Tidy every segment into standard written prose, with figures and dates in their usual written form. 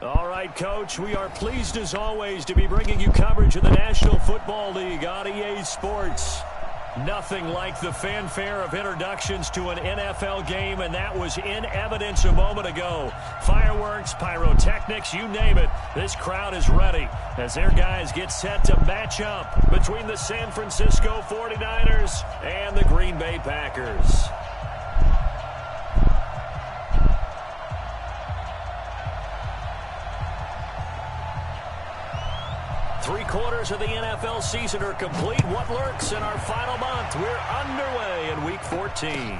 All right, Coach, we are pleased as always to be bringing you coverage of the National Football League on EA Sports. Nothing like the fanfare of introductions to an NFL game, and that was in evidence a moment ago. Fireworks, pyrotechnics, you name it. This crowd is ready as their guys get set to match up between the San Francisco 49ers and the Green Bay Packers. Three-quarters of the NFL season are complete. What lurks in our final month? We're underway in Week 14.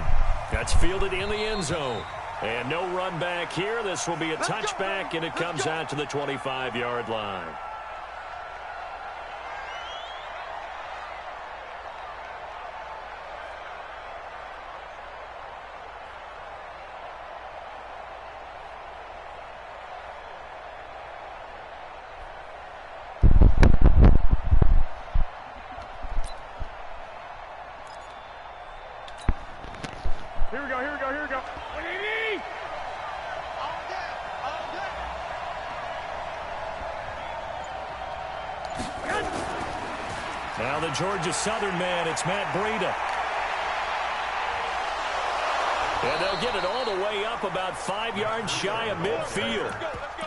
That's fielded in the end zone. And no run back here. This will be a touchback, and it comes out to the 25-yard line. Here we go. What do you need? Now the Georgia Southern man, it's Matt Breida. And they'll get it all the way up about 5 yards shy of midfield.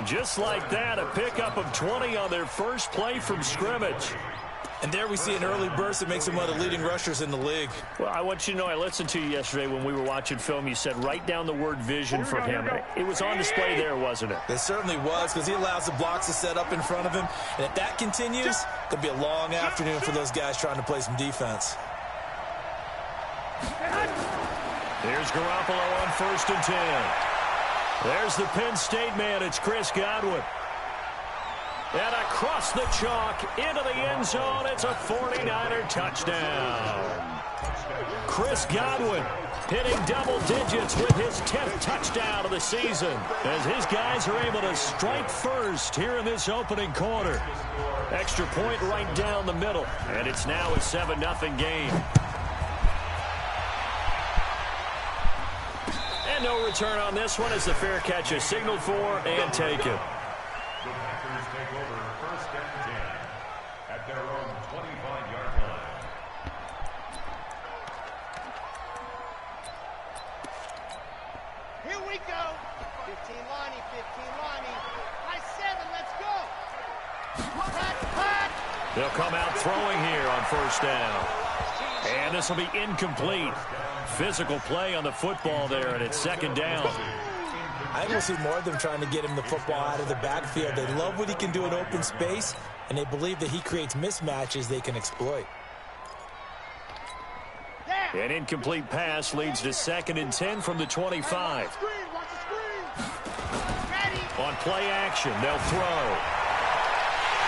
Just like that, a pickup of 20 on their first play from scrimmage. And there we see an early burst that makes him one of the leading rushers in the league. Well, I want you to know, I listened to you yesterday when we were watching film. You said write down the word vision for him. It was on display there, wasn't it? It certainly was, because he allows the blocks to set up in front of him. And if that continues, it could be a long afternoon for those guys trying to play some defense. Here's Garoppolo on 1st and 10. There's the Penn State man. It's Chris Godwin. And across the chalk into the end zone. It's a 49er touchdown. Chris Godwin hitting double digits with his 10th touchdown of the season as his guys are able to strike first here in this opening quarter. Extra point right down the middle, and it's now a 7-0 game. And no return on this one as the fair catch is signaled for and taken. The Packers take over 1st and 10 at their own 25-yard line. Here we go. 15 Lonnie, 15 Lonnie. High 7, let's go. Hot. They'll come out throwing here on 1st down. And this will be incomplete. Physical play on the football there, and it's 2nd down. I think we'll see more of them trying to get him the football out of the backfield. They love what he can do in open space, and they believe that he creates mismatches they can exploit. An incomplete pass leads to 2nd and 10 from the 25. On play action, they'll throw.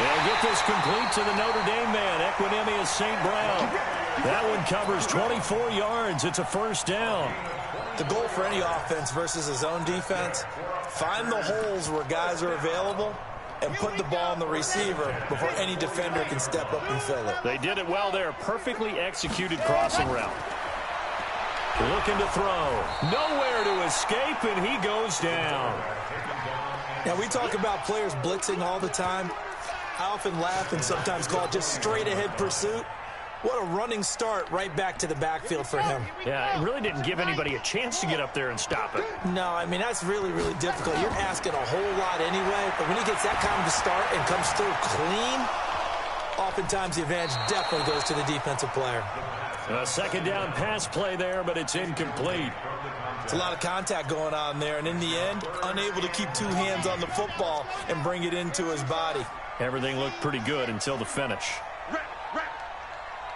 They'll get this complete to the Notre Dame man, Equinemius St. Brown. That one covers 24 yards. It's a 1st down. The goal for any offense versus a zone defense, find the holes where guys are available and put the ball on the receiver before any defender can step up and fill it. They did it well there. Perfectly executed crossing route. Looking to throw. Nowhere to escape, and he goes down. Now, we talk about players blitzing all the time. I often laugh and sometimes call it just straight-ahead pursuit. What a running start right back to the backfield for him. Yeah, it really didn't give anybody a chance to get up there and stop it. No, I mean, that's really, really difficult. You're asking a whole lot anyway, but when he gets that kind of a start and comes through clean, oftentimes the advantage definitely goes to the defensive player. A 2nd down pass play there, but it's incomplete. It's a lot of contact going on there, and in the end, unable to keep 2 hands on the football and bring it into his body. Everything looked pretty good until the finish.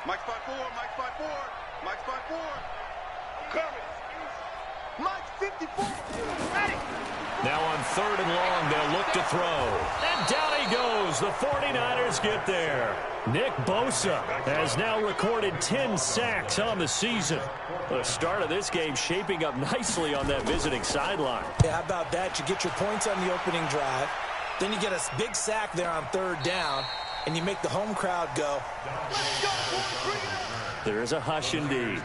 Mike spot 4, Mike spot 4, Mike spot 4. Coming. Mike 54. Ready. Now on 3rd and long, they'll look to throw. And down he goes. The 49ers get there. Nick Bosa has now recorded 10 sacks on the season. The start of this game shaping up nicely on that visiting sideline. Yeah, how about that? You get your points on the opening drive. Then you get a big sack there on 3rd down. And you make the home crowd go. There is a hush indeed.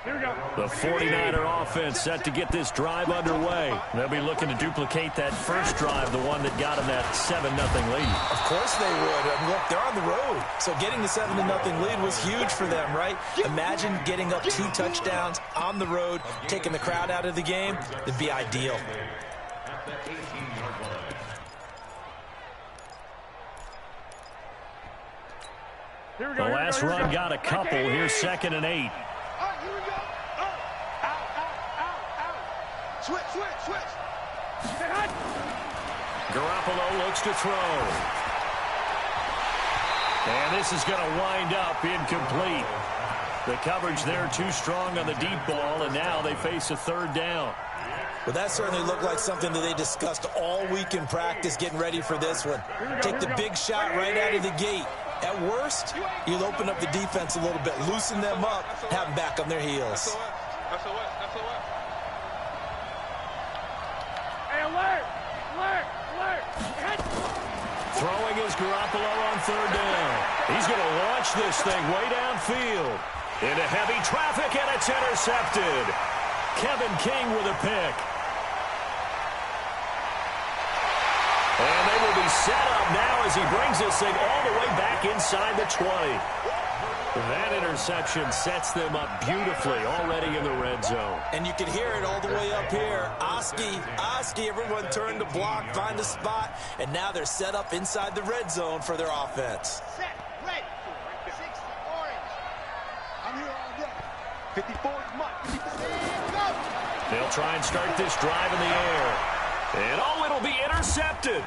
The 49er offense set to get this drive underway. They'll be looking to duplicate that first drive, the one that got them that 7-0 lead. Of course they would. And look, they're on the road. So getting the 7-0 lead was huge for them, right? Imagine getting up 2 touchdowns on the road, taking the crowd out of the game. It'd be ideal. The last run got a couple. Here's 2nd and 8. Switch. Garoppolo looks to throw. And this is going to wind up incomplete. The coverage there too strong on the deep ball, and now they face a 3rd down. Well, that certainly looked like something that they discussed all week in practice getting ready for this one. Take the big shot right out of the gate. At worst, you'll open up the defense a little bit, loosen them up, have them back on their heels. Throwing is Garoppolo on 3rd down. He's going to launch this thing way downfield. Into heavy traffic, and it's intercepted. Kevin King with a pick. And they will be set up now as he brings this thing all the way back inside the 20. That interception sets them up beautifully already in the red zone. And you can hear it all the way up here. Oski, everyone turned to block, find a spot, and now they're set up inside the red zone for their offense. Set, ready. 60, orange. I'm here all day. 54 is Mike. 54. And go. They'll try and start this drive in the air. And oh, it'll be intercepted.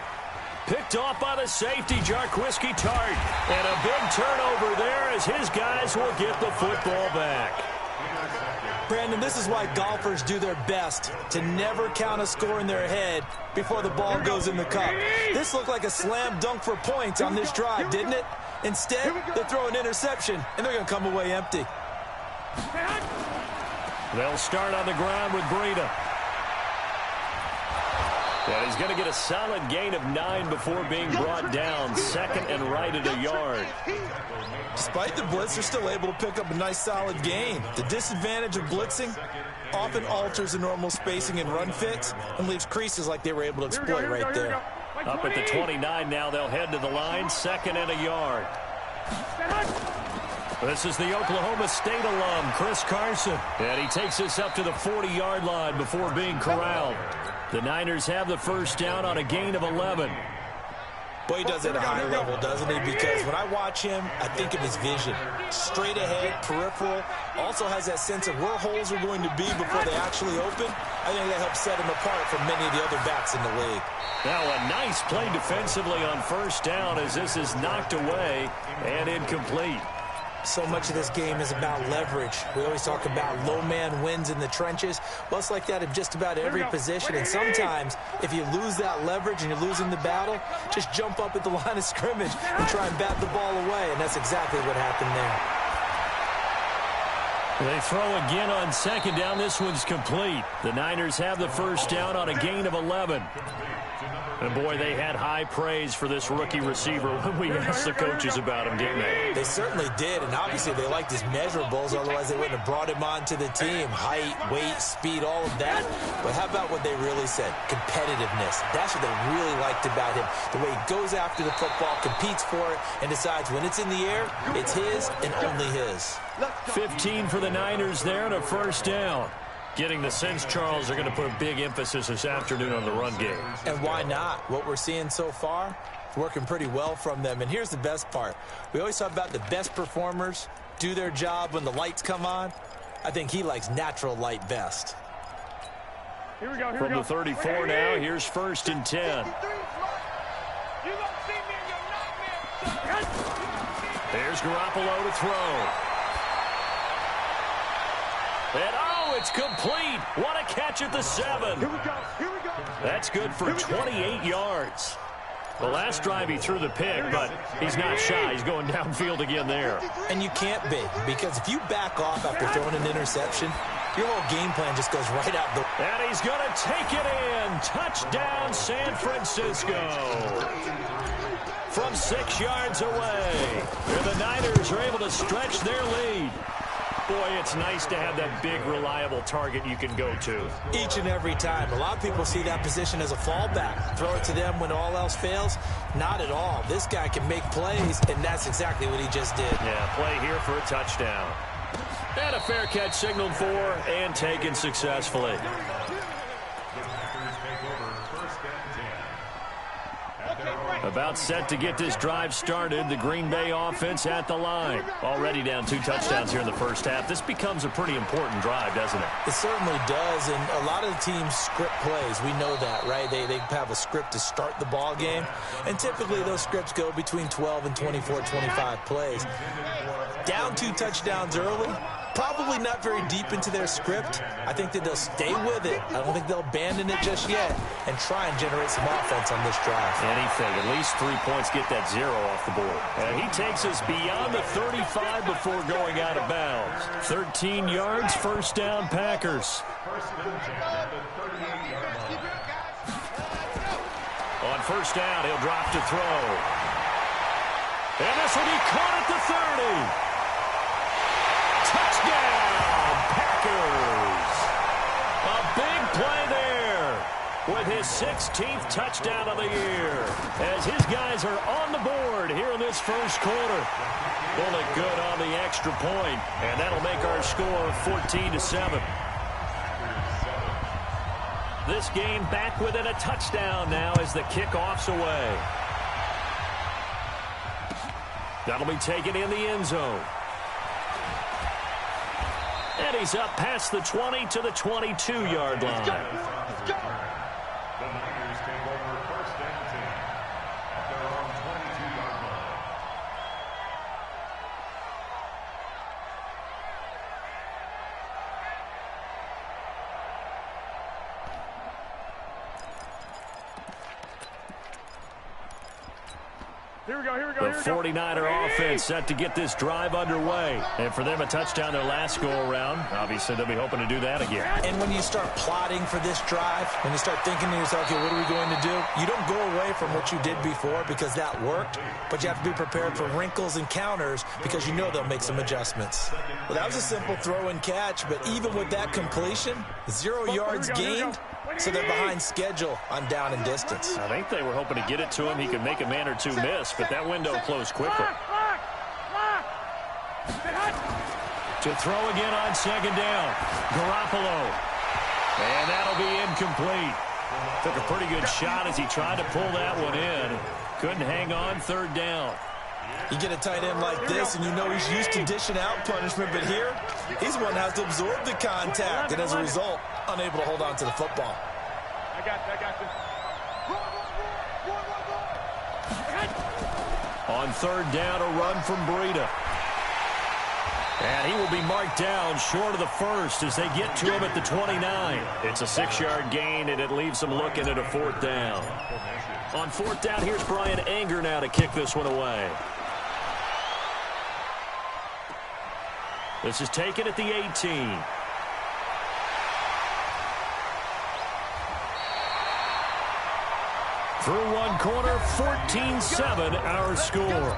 Picked off by the safety, Jarquiski Tart. And a big turnover there as his guys will get the football back. Brandon, this is why golfers do their best to never count a score in their head before the ball goes in the cup. This looked like a slam dunk for points on this drive, didn't it? Instead, they throw an interception, and they're going to come away empty. They'll start on the ground with Breida. And he's going to get a solid gain of 9 before being brought down. 2nd and right at a yard. Despite the blitz, they're still able to pick up a nice solid gain. The disadvantage of blitzing often alters the normal spacing and run fits and leaves creases like they were able to exploit right there. Up at the 29 now, they'll head to the line. 2nd and a yard. This is the Oklahoma State alum, Chris Carson. And he takes us up to the 40-yard line before being corralled. The Niners have the first down on a gain of 11. Boy, he does it at a high level, doesn't he? Because when I watch him, I think of his vision. Straight ahead, peripheral. Also has that sense of where holes are going to be before they actually open. I think that helps set him apart from many of the other backs in the league. Now a nice play defensively on first down as this is knocked away and incomplete. So much of this game is about leverage. We always talk about low man wins in the trenches. Well, it's like that in just about every position. And sometimes, if you lose that leverage and you're losing the battle, just jump up at the line of scrimmage and try and bat the ball away. And that's exactly what happened there. They throw again on 2nd down. This one's complete. The Niners have the first down on a gain of 11. And, boy, they had high praise for this rookie receiver when we asked the coaches about him, didn't they? They certainly did, and obviously they liked his measurables, otherwise they wouldn't have brought him onto the team. Height, weight, speed, all of that. But how about what they really said? Competitiveness. That's what they really liked about him. The way he goes after the football, competes for it, and decides when it's in the air, it's his and only his. 15 for the Niners there and a first down. Getting the sense, Charles, they're going to put a big emphasis this afternoon on the run game. And why not? What we're seeing so far is working pretty well from them. And here's the best part. We always talk about the best performers do their job when the lights come on. I think he likes natural light best. From the 34 now, here's 1st and 10. There's Garoppolo to throw. And it's complete. What a catch at the 7. Here we go. That's good for 28 yards. The last drive he threw the pick, but he's not shy. He's going downfield again there. And you can't be, because if you back off after throwing an interception, your whole game plan just goes right out the... And he's going to take it in. Touchdown, San Francisco. From 6 yards away. And the Niners are able to stretch their lead. Boy, it's nice to have that big, reliable target you can go to. Each and every time. A lot of people see that position as a fallback. Throw it to them when all else fails. Not at all. This guy can make plays, and that's exactly what he just did. Yeah, play here for a touchdown. And a fair catch signaled for and taken successfully. About set to get this drive started. The Green Bay offense at the line. Already down 2 touchdowns here in the first half. This becomes a pretty important drive, doesn't it? It certainly does, and a lot of the teams script plays. We know that, right? They have a script to start the ball game, and typically those scripts go between 12 and 24, 25 plays. Down 2 touchdowns early, probably not very deep into their script. I think that they'll stay with it. I don't think they'll abandon it just yet and try and generate some offense on this drive. Anything, at least 3 points, get that 0 off the board. And he takes us beyond the 35 before going out of bounds. 13 yards, first down, Packers. On first down, he'll drop to throw. And this will be caught at the 30. Touchdown, Packers. A big play there with his 16th touchdown of the year as his guys are on the board here in this first quarter. Pull it good on the extra point, and that'll make our score 14-7. This game back within a touchdown now as the kickoff's away. That'll be taken in the end zone. And he's up past the 20 to the 22-yard line. The Niners take over first and 10 at their own 22-yard line. The 49er offense set to get this drive underway. And for them, a touchdown their last go-around. Obviously, they'll be hoping to do that again. And when you start plotting for this drive, when you start thinking to yourself, okay, what are we going to do? You don't go away from what you did before because that worked, but you have to be prepared for wrinkles and counters because you know they'll make some adjustments. Well, that was a simple throw and catch, but even with that completion, 0 yards gained, so they're behind schedule on down and distance. I think they were hoping to get it to him. He could make a man or two miss, but that window closed quickly. To throw again on second down. Garoppolo. And that'll be incomplete. Took a pretty good shot as he tried to pull that one in. Couldn't hang on third down. You get a tight end like this, and you know he's used to dishing out punishment, but here, he's the one that has to absorb the contact, and as a result, unable to hold on to the football. I got this. On third down, a run from Breida. And he will be marked down short of the first as they get to him at the 29. It's a 6-yard gain, and it leaves them looking at a fourth down. On fourth down, here's Brian Anger now to kick this one away. This is taken at the 18. Through one quarter, 14-7 our score.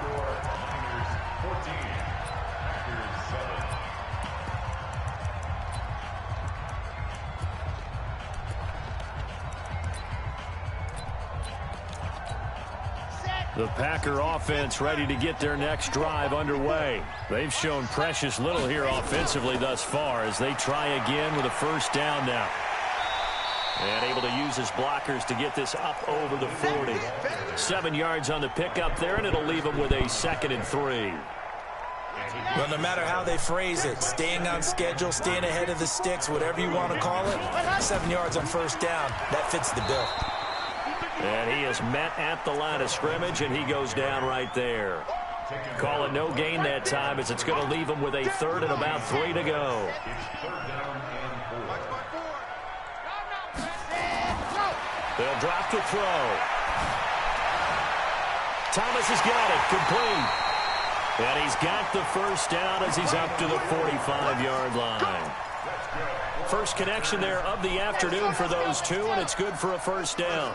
The Packer offense ready to get their next drive underway. They've shown precious little here offensively thus far as they try again with a first down now. And able to use his blockers to get this up over the 40. 7 yards on the pickup there, and it'll leave them with a 2nd and 3. Well, no matter how they phrase it, staying on schedule, staying ahead of the sticks, whatever you want to call it, 7 yards on first down, that fits the bill. And he is met at the line of scrimmage, and he goes down right there. Call it no gain that time as it's going to leave him with a 3rd and about 3 to go. They'll drop to throw. Thomas has got it, complete. And he's got the first down as he's up to the 45-yard line. First connection there of the afternoon for those two, and it's good for a first down.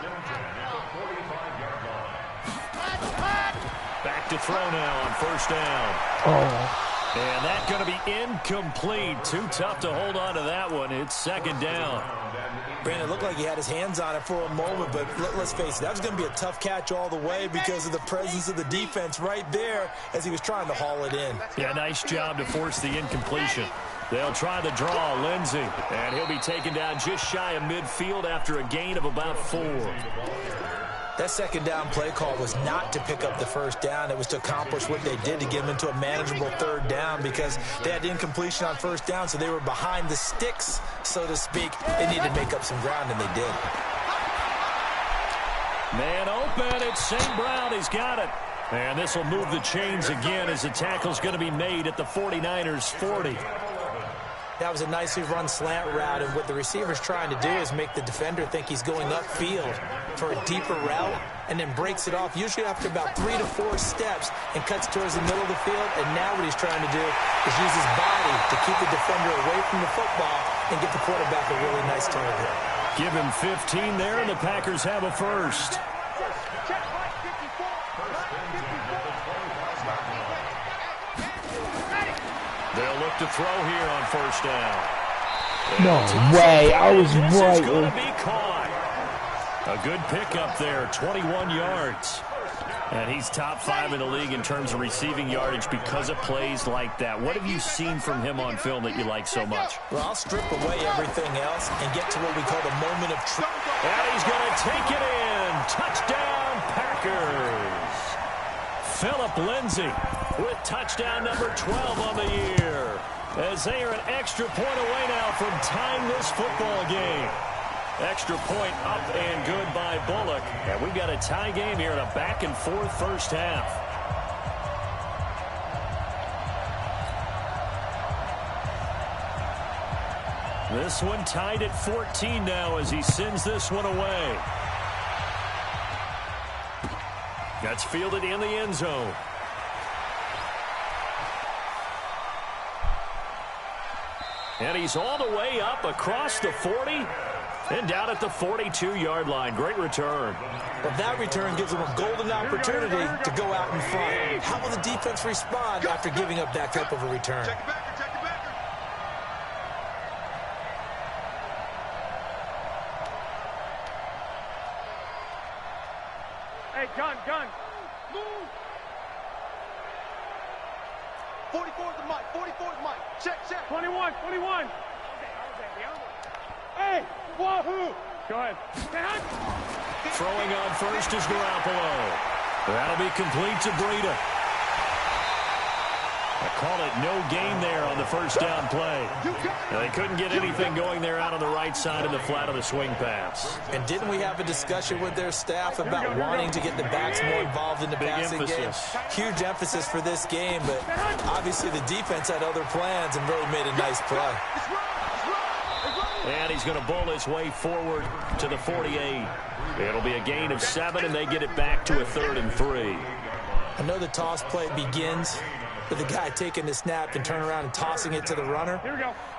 Back to throw now on first down. And that's going to be incomplete. Too tough to hold on to that one. It's second down. Brandon, it looked like he had his hands on it for a moment, but let's face it, that was going to be a tough catch all the way because of the presence of the defense right there as he was trying to haul it in. Yeah, nice job to force the incompletion. They'll try the draw, Lindsey, and he'll be taken down just shy of midfield after a gain of about 4. That second down play call was not to pick up the first down. It was to accomplish what they did to get them into a manageable third down because they had incompletion on first down, so they were behind the sticks, so to speak. They needed to make up some ground, and they did. Man open, it's St. Brown. He's got it. And this will move the chains again as the tackle's going to be made at the 49ers' 40. That was a nicely run slant route, and what the receiver's trying to do is make the defender think he's going upfield for a deeper route and then breaks it off, usually after about 3 to 4 steps, and cuts towards the middle of the field. And now what he's trying to do is use his body to keep the defender away from the football and get the quarterback a really nice target. Give him 15 there, and the Packers have a first. They'll look to throw here on first down. No way, I was This is right. going to be caught. A good pickup there, 21 yards. And he's top 5 in the league in terms of receiving yardage because of plays like that. What have you seen from him on film that you like so much? Well, I'll strip away everything else and get to what we call the moment of truth. And he's going to take it in. Touchdown, Packers. Phillip Lindsay with touchdown number 12 on the year, as they are an extra point away now from tying this football game. Extra point up and good by Bullock. And we've got a tie game here in a back-and-forth first half. This one tied at 14 now as he sends this one away. That's fielded in the end zone. And he's all the way up across the 40 and down at the 42-yard line. Great return. Well, that return gives them a golden opportunity to go out in front. How will the defense respond after giving up that type of a return? Check it back, check it back. Hey, gun. Move. 44 is the mic, 44 is the mic. Check. 21. Hey, wahoo. Go ahead. Throwing on first is Garoppolo. That'll be complete to Breida. I call it no gain there on the first down play. They couldn't get anything going there out on the right side of the flat of the swing pass. And didn't we have a discussion with their staff about wanting to get the backs more involved in the passing game? Huge emphasis for this game, but obviously the defense had other plans and really made a nice play. And he's going to bowl his way forward to the 48. It'll be a gain of 7, and they get it back to a 3rd and 3. I know the toss play begins with the guy taking the snap and turn around and tossing it to the runner.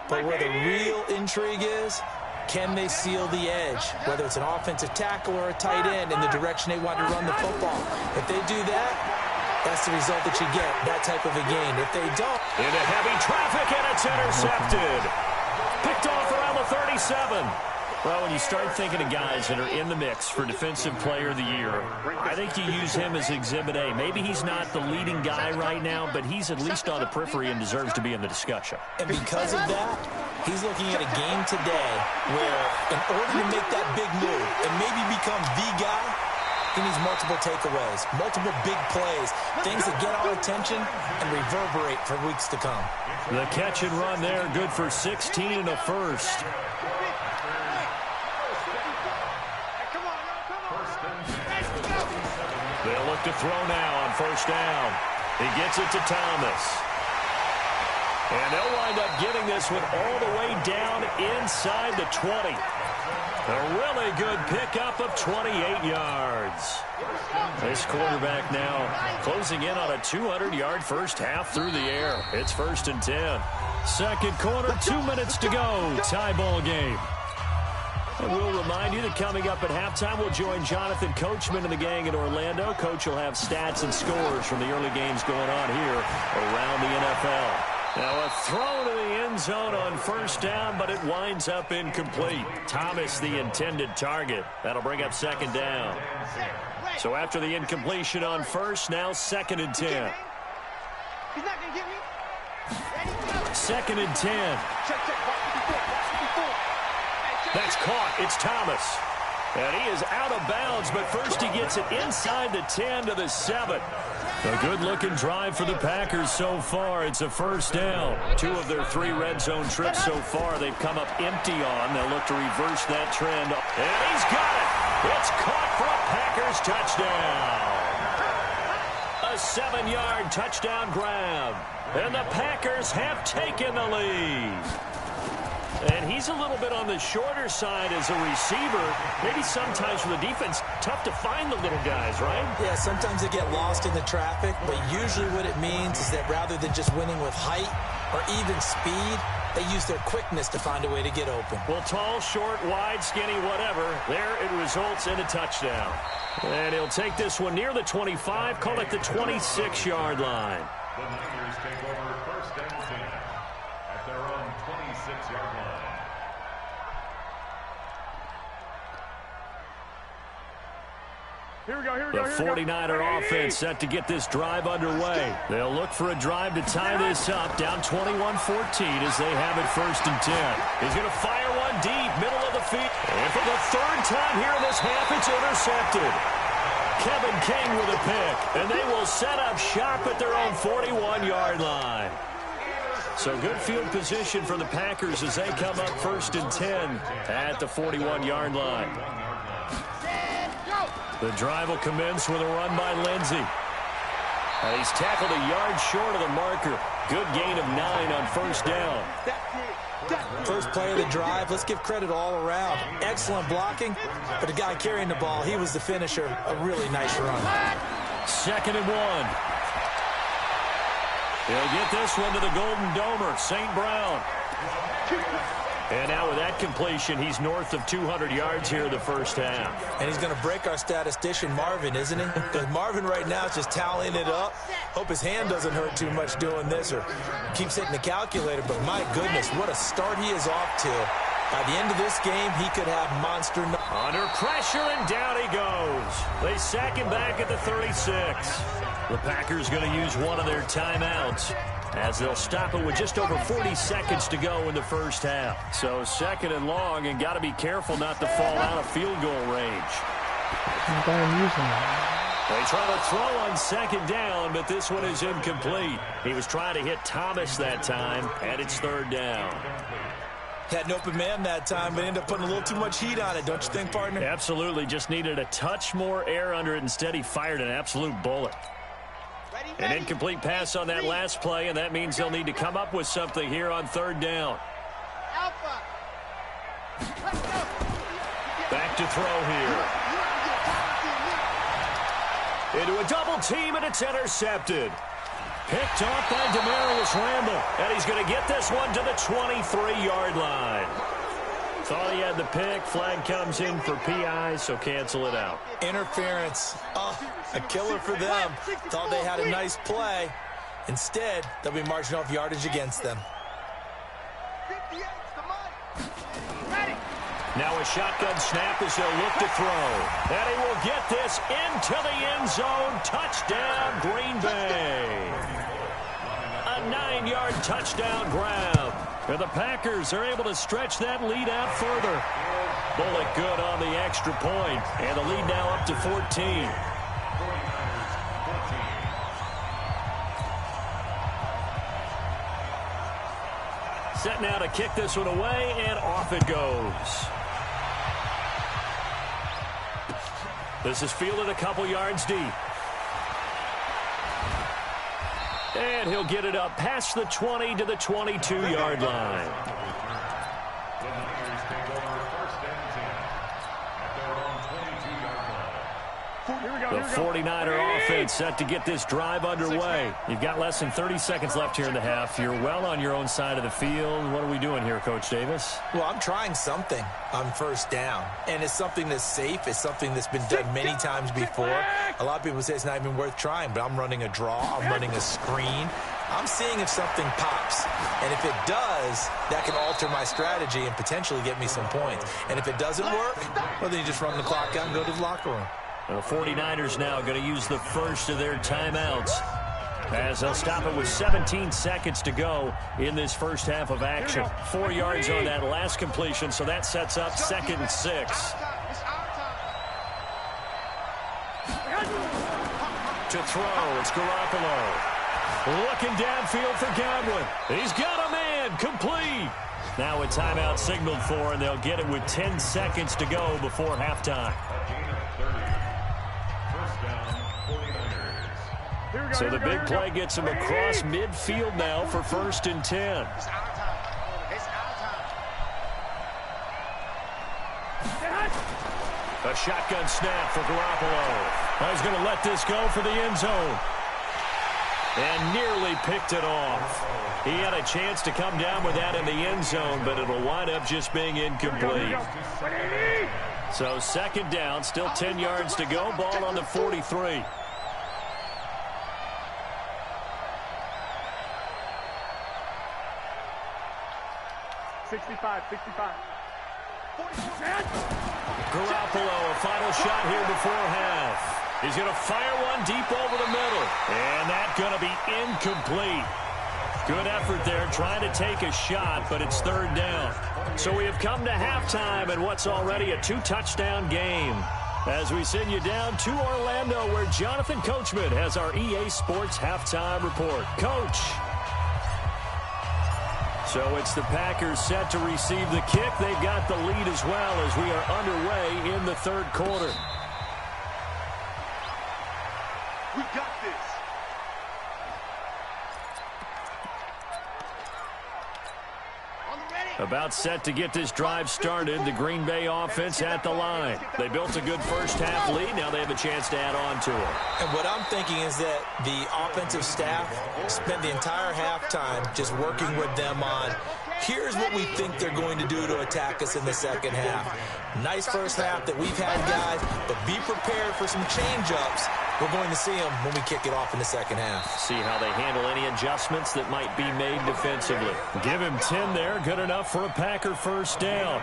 But where the real intrigue is, can they seal the edge, whether it's an offensive tackle or a tight end, in the direction they want to run the football? If they do that, that's the result that you get, that type of a gain. If they don't... Into heavy traffic, and it's intercepted. Picked off around the 37. Well, when you start thinking of guys that are in the mix for Defensive Player of the Year, I think you use him as Exhibit A. Maybe he's not the leading guy right now, but he's at least on the periphery and deserves to be in the discussion. And because of that, he's looking at a game today where, in order to make that big move and maybe become the guy, he needs multiple takeaways, multiple big plays, things that get our attention and reverberate for weeks to come. The catch and run there, good for 16 and a first. They'll look to throw now on first down. He gets it to Thomas. And they'll wind up getting this one all the way down inside the 20. A really good pickup of 28 yards. This quarterback now closing in on a 200-yard first half through the air. It's 1st and 10. Second quarter, 2 minutes to go. Tie ball game. And we'll remind you that coming up at halftime, we'll join Jonathan Coachman and the gang in Orlando. Coach will have stats and scores from the early games going on here around the NFL. Now a throw to the end zone on first down, but it winds up incomplete. Thomas, the intended target. That'll bring up second down. So after the incompletion on first, now 2nd and 10. He's not going to get me. Ready, go. 2nd and 10. That's caught. It's Thomas. And he is out of bounds, but first he gets it inside the 10 to the 7. A good-looking drive for the Packers so far. It's a first down. 2 of their 3 red zone trips so far they've come up empty on. They'll look to reverse that trend. And he's got it. It's caught for a Packers touchdown. A 7-yard touchdown grab. And the Packers have taken the lead. And he's a little bit on the shorter side as a receiver. Maybe sometimes for the defense, tough to find the little guys, right? Yeah, sometimes they get lost in the traffic, but usually what it means is that rather than just winning with height or even speed, they use their quickness to find a way to get open. Well, tall, short, wide, skinny, whatever, there it results in a touchdown. And he'll take this one near the 25, call it the 26-yard line. The Niners take over 1st and 10 at their own 26-yard line. Here we go. The 49er offense set to get this drive underway. They'll look for a drive to tie this up, down 21-14 as they have it 1st and 10. He's going to fire one deep, middle of the field. And for the 3rd time here in this half, it's intercepted. Kevin King with a pick, and they will set up shop at their own 41-yard line. So good field position for the Packers as they come up 1st and 10 at the 41-yard line. The drive will commence with a run by Lindsey. And he's tackled a yard short of the marker. Good gain of 9 on first down. First play of the drive, let's give credit all around. Excellent blocking, but the guy carrying the ball, he was the finisher. A really nice run. 2nd and 1. He'll get this one to the Golden Domer, St. Brown. And now with that completion, he's north of 200 yards here in the first half. And he's going to break our statistician, Marvin, isn't he? Because Marvin right now is just tallying it up. Hope his hand doesn't hurt too much doing this or keeps hitting the calculator. But my goodness, what a start he is off to. By the end of this game, he could have monster. Under pressure, and down he goes. They sack him back at the 36. The Packers going to use one of their timeouts as they'll stop it with just over 40 seconds to go in the first half. So 2nd and long, and got to be careful not to fall out of field goal range. They try to throw on 2nd down, but this one is incomplete. He was trying to hit Thomas that time, and it's 3rd down. Had an open man that time, but ended up putting a little too much heat on it, don't you think, partner? Absolutely. Just needed a touch more air under it. Instead, he fired an absolute bullet. An incomplete pass on that last play, and that means they'll need to come up with something here on 3rd down. Back to throw here. Into a double team, and it's intercepted. Picked off by Demarius Randall, and he's going to get this one to the 23-yard line. Thought he had the pick. Flag comes in for PI, so cancel it out. Interference. Oh, a killer for them. Thought they had a nice play. Instead, they'll be marching off yardage against them. Now a shotgun snap as they'll look to throw. And he will get this into the end zone. Touchdown, Green Bay. A 9-yard touchdown grab. And the Packers are able to stretch that lead out further. Bullet good on the extra point. And the lead now up to 14. Set now to kick this one away, and off it goes. This is fielded a couple yards deep. And he'll get it up past the 20 to the 22-yard line. The Niners take over 1st and 10 at their own 22-yard line. The 49er offense set to get this drive underway. You've got less than 30 seconds left here in the half. You're well on your own side of the field. What are we doing here, Coach Davis? Well, I'm trying something on first down, and it's something that's safe. It's something that's been done many times before. A lot of people say it's not even worth trying, but I'm running a draw. I'm running a screen. I'm seeing if something pops. And if it does, that can alter my strategy and potentially get me some points. And if it doesn't work, well, then you just run the clock out and go to the locker room. The 49ers now going to use the first of their timeouts as they'll stop it with 17 seconds to go in this first half of action. 4 yards on that last completion, so that sets up 2nd and 6. To throw, it's Garoppolo. Looking downfield for Godwin. He's got a man, complete. Now a timeout signaled for, and they'll get it with 10 seconds to go before halftime. So the big play gets him across midfield now for 1st and 10. A shotgun snap for Garoppolo. He's going to let this go for the end zone. And nearly picked it off. He had a chance to come down with that in the end zone, but it'll wind up just being incomplete. So 2nd down, still 10 yards to go. Ball on the 43. Garoppolo, a final shot here before half. He's going to fire one deep over the middle. And that's going to be incomplete. Good effort there trying to take a shot, but it's 3rd down. So we have come to halftime in what's already a 2-touchdown game. As we send you down to Orlando, where Jonathan Coachman has our EA Sports halftime report. Coach. So it's the Packers set to receive the kick. They've got the lead as well as we are underway in the 3rd quarter. We got this. About set to get this drive started. The Green Bay offense at the line. They built a good first half lead. Now they have a chance to add on to it. And what I'm thinking is that the offensive staff spent the entire halftime just working with them on, here's what we think they're going to do to attack us in the second half. Nice first half that we've had, guys, but be prepared for some change-ups. We're going to see them when we kick it off in the second half. See how they handle any adjustments that might be made defensively. Give him 10 there. Good enough for a Packer first down.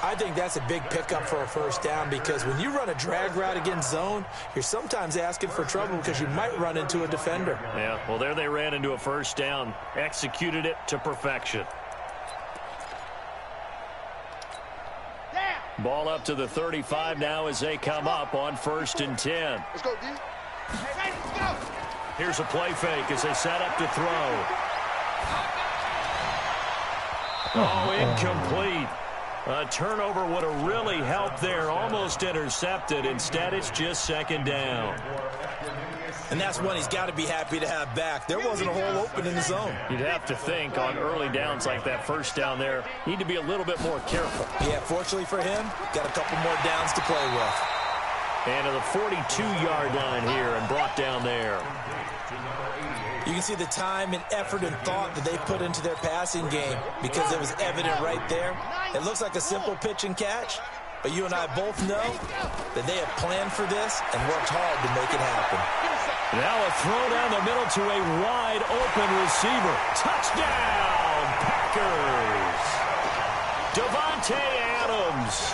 I think that's a big pickup for a first down because when you run a drag route against zone, you're sometimes asking for trouble because you might run into a defender. Yeah, well, there they ran into a first down. Executed it to perfection. Ball up to the 35 now as they come up on 1st and 10. Let's go, D. Hey, let's go. Here's a play fake as they set up to throw. Oh, incomplete. A turnover would have really helped there. Almost intercepted. Instead, it's just 2nd down. And that's one he's got to be happy to have back. There wasn't a hole open in the zone. You'd have to think on early downs like that first down there, need to be a little bit more careful. Yeah, fortunately for him, got a couple more downs to play with. And to the 42-yard line here and brought down there. You can see the time and effort and thought that they put into their passing game because it was evident right there. It looks like a simple pitch and catch, but you and I both know that they have planned for this and worked hard to make it happen. Now a throw down the middle to a wide open receiver. Touchdown, Packers. Davante Adams,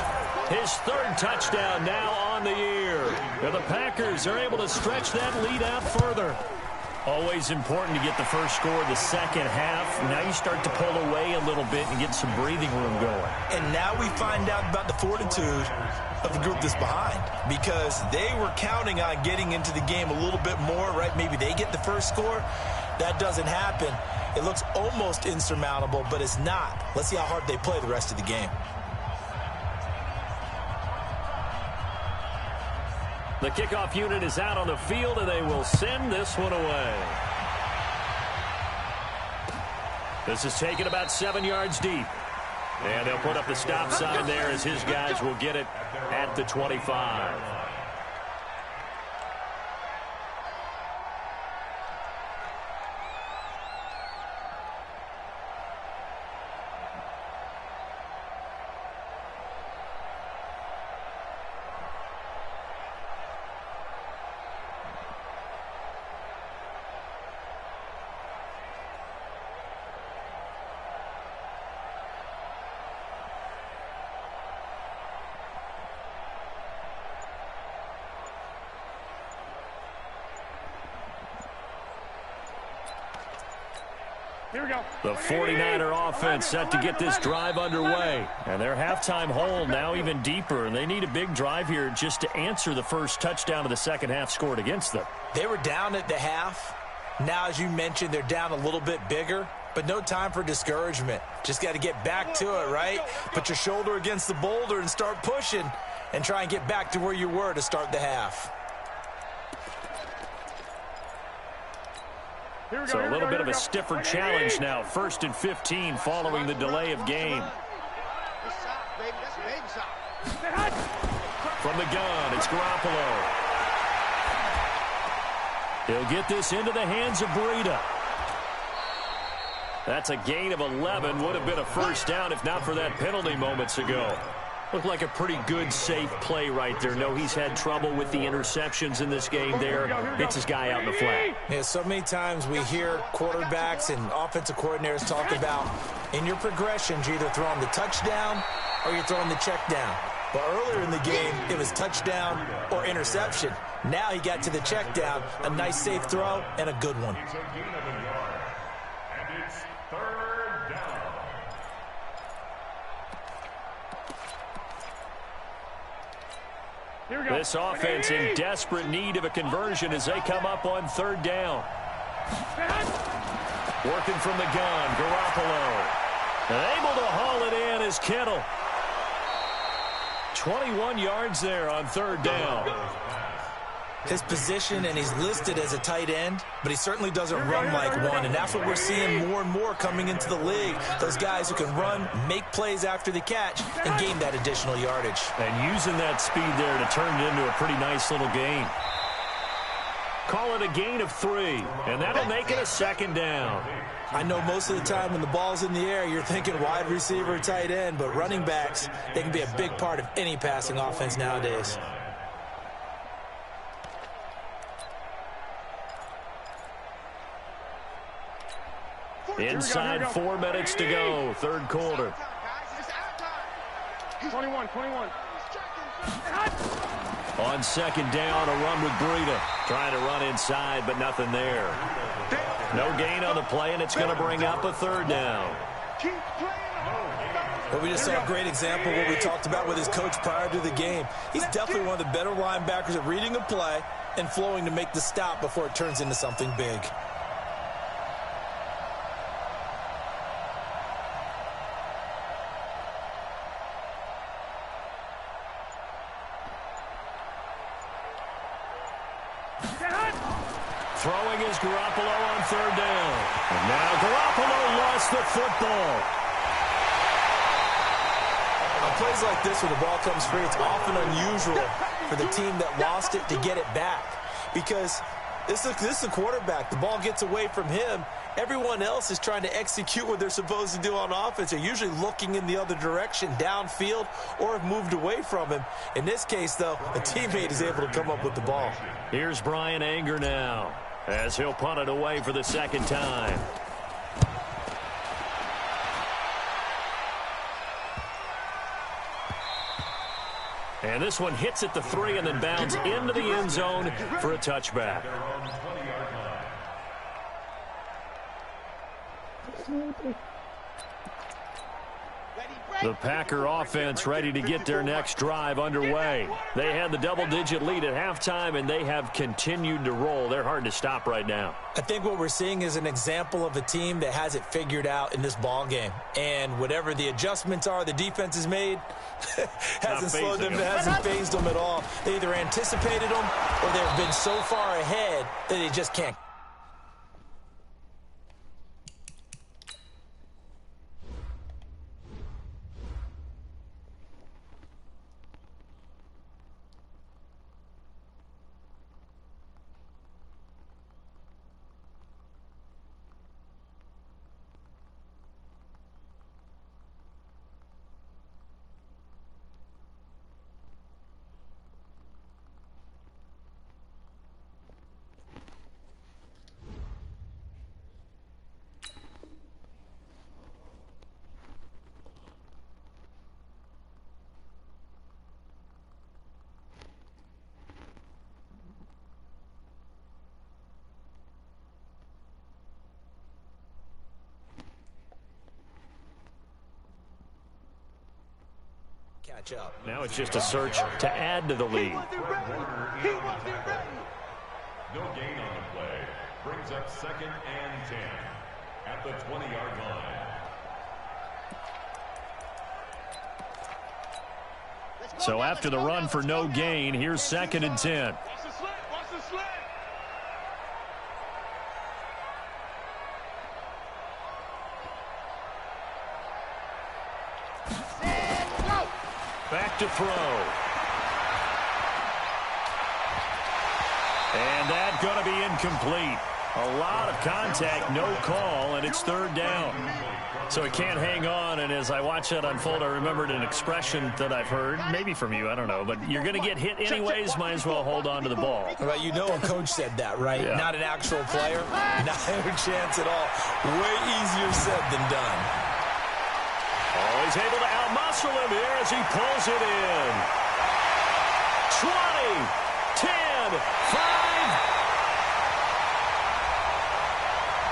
his 3rd touchdown now on the year. And the Packers are able to stretch that lead out further. Always important to get the first score of the second half. Now you start to pull away a little bit and get some breathing room going. And now we find out about the fortitude of the group that's behind because they were counting on getting into the game a little bit more, right? Maybe they get the first score. That doesn't happen. It looks almost insurmountable, but it's not. Let's see how hard they play the rest of the game. The kickoff unit is out on the field, and they will send this one away. This is taken about 7 yards deep. And they'll put up the stop sign there as his guys will get it at the 25. Here we go. The 49er offense set to get this drive underway. And their halftime hole now even deeper. And they need a big drive here just to answer the first touchdown of the second half scored against them. They were down at the half. Now, as you mentioned, they're down a little bit bigger. But no time for discouragement. Just got to get back to it, right? Put your shoulder against the boulder and start pushing. And try and get back to where you were to start the half. So a little bit of a stiffer challenge now. 1st and 15 following the delay of game. From the gun, it's Garoppolo. He'll get this into the hands of Breida. That's a gain of 11. Would have been a first down if not for that penalty moments ago. Looked like a pretty good, safe play right there. No, he's had trouble with the interceptions in this game there. Hits his guy out in the flat. Yeah, so many times we hear quarterbacks and offensive coordinators talk about in your progressions, you're either throwing the touchdown or you're throwing the check down. But earlier in the game, it was touchdown or interception. Now he got to the check down, a nice safe throw, and a good one. It's a gain of a yard. And it's 3rd down. Here we go. This offense in desperate need of a conversion as they come up on 3rd down. Working from the gun, Garoppolo. And able to haul it in is Kittle. 21 yards there on 3rd down. His position, and he's listed as a tight end, but he certainly doesn't run like one, and that's what we're seeing more and more coming into the league. Those guys who can run, make plays after the catch, and gain that additional yardage. And using that speed there to turn it into a pretty nice little gain. Call it a gain of 3, and that'll make it a 2nd down. I know most of the time when the ball's in the air, you're thinking wide receiver, tight end, but running backs, they can be a big part of any passing offense nowadays. Inside 4 minutes to go, 3rd quarter. 21. On 2nd down, a run with Breida. Trying to run inside, but nothing there. No gain on the play, and it's going to bring up a 3rd down. Well, we just saw a great example of what we talked about with his coach prior to the game. He's definitely one of the better linebackers at reading a play and flowing to make the stop before it turns into something big. Throwing is Garoppolo on 3rd down. And now Garoppolo lost the football. On plays like this where the ball comes free, it's often unusual for the team that lost it to get it back. Because this is a quarterback. The ball gets away from him. Everyone else is trying to execute what they're supposed to do on offense. They're usually looking in the other direction, downfield, or have moved away from him. In this case, though, a teammate is able to come up with the ball. Here's Brian Anger now, as he'll punt it away for the 2nd time. And this one hits at the 3 and then bounds into the end zone for a touchback. The Packer offense ready to get their next drive underway. They had the double-digit lead at halftime, and they have continued to roll. They're hard to stop right now. I think what we're seeing is an example of a team that has it figured out in this ball game. And whatever the adjustments are the defense has made hasn't slowed them, hasn't phased them at all. They either anticipated them or they've been so far ahead that they just can't. matchup. Now it's just a search to add to the lead. No gain on the play. Brings up 2nd and 10 at the 20-yard line. So after the run for no gain, here's 2nd and 10. Watch the slant. Watch the slant. Back to throw. And that's going to be incomplete. A lot of contact, no call, and it's 3rd down. So it can't hang on, and as I watch that unfold, I remembered an expression that I've heard, maybe from you, I don't know, but you're going to get hit anyways, might as well hold on to the ball. Well, you know a coach said that, right? Yeah. Not an actual player. Not a chance at all. Way easier said than done. Oh, he's able to outmuscle him here as he pulls it in. 20, 10, 5.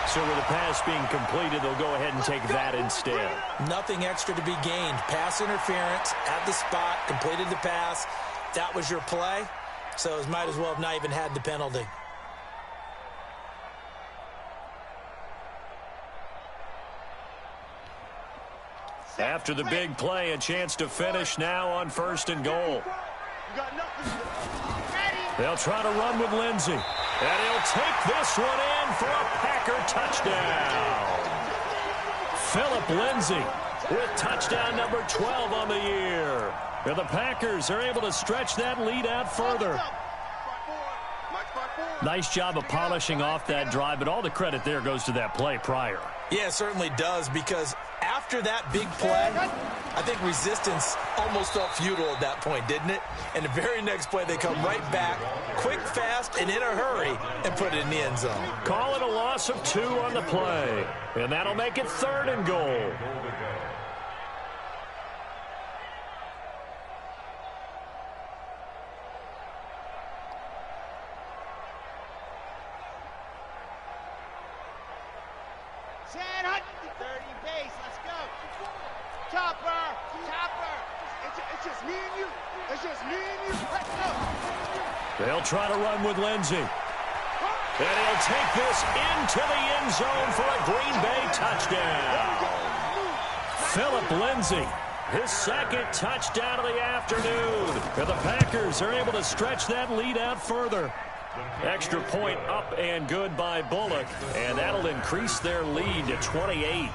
So with the pass being completed, they'll go ahead and take that instead. Nothing extra to be gained. Pass interference at the spot, completed the pass. That was your play. So it might as well have not even had the penalty. After the big play, a chance to finish now on 1st and goal. They'll try to run with Lindsey. And he'll take this one in for a Packer touchdown. Philip Lindsey with touchdown number 12 on the year. And the Packers are able to stretch that lead out further. Nice job of polishing off that drive, but all the credit there goes to that play prior. Yeah, it certainly does, because after that big play, I think resistance almost felt futile at that point, didn't it? And the very next play, they come right back, quick, fast, and in a hurry, and put it in the end zone. Call it a loss of 2 on the play, and that'll make it 3rd and goal. They'll try to run with Lindsey. And he'll take this into the end zone for a Green Bay touchdown. Philip Lindsey, his 2nd touchdown of the afternoon. And the Packers are able to stretch that lead out further. Extra point up and good by Bullock. And that'll increase their lead to 28.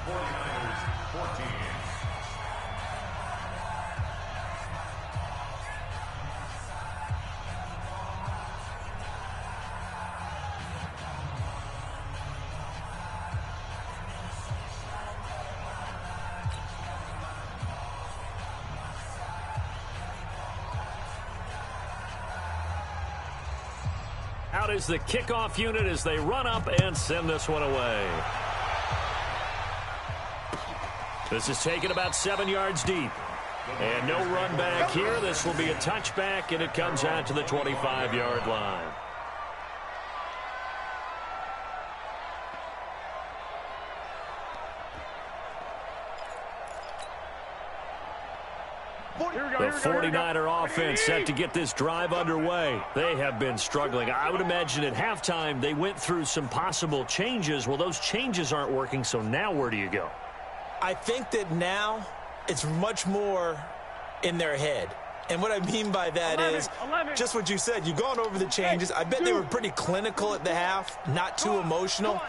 Out is the kickoff unit as they run up and send this one away. This is taken about 7 yards deep. And no run back here. This will be a touchback, and it comes out to the 25-yard line. The 49er offense set to get this drive underway. They have been struggling. I would imagine at halftime they went through some possible changes. Well, those changes aren't working, so now where do you go? I think that now it's much more in their head. And what I mean by that is just what you said. You've gone over the changes. I bet they were pretty clinical at the half, not too emotional.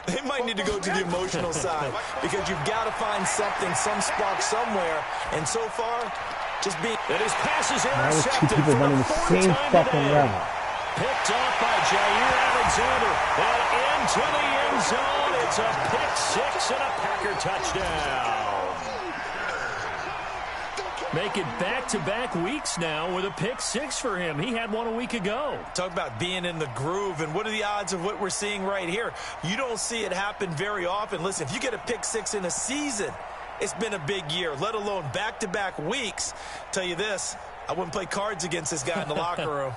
They might need to go to the emotional side because you've got to find something, some spark somewhere. And so far, just being... And his pass is Now with 2 intercepted people for running the the 4th same time fucking today. route. Picked off by Jair Alexander. And into the end zone. It's a pick 6 and a Packer touchdown. Make it back-to-back weeks now with a pick 6 for him. He had one a week ago. Talk about being in the groove, and what are the odds of what we're seeing right here? You don't see it happen very often. Listen, if you get a pick 6 in a season, it's been a big year, let alone back-to-back weeks. Tell you this, I wouldn't play cards against this guy in the locker room.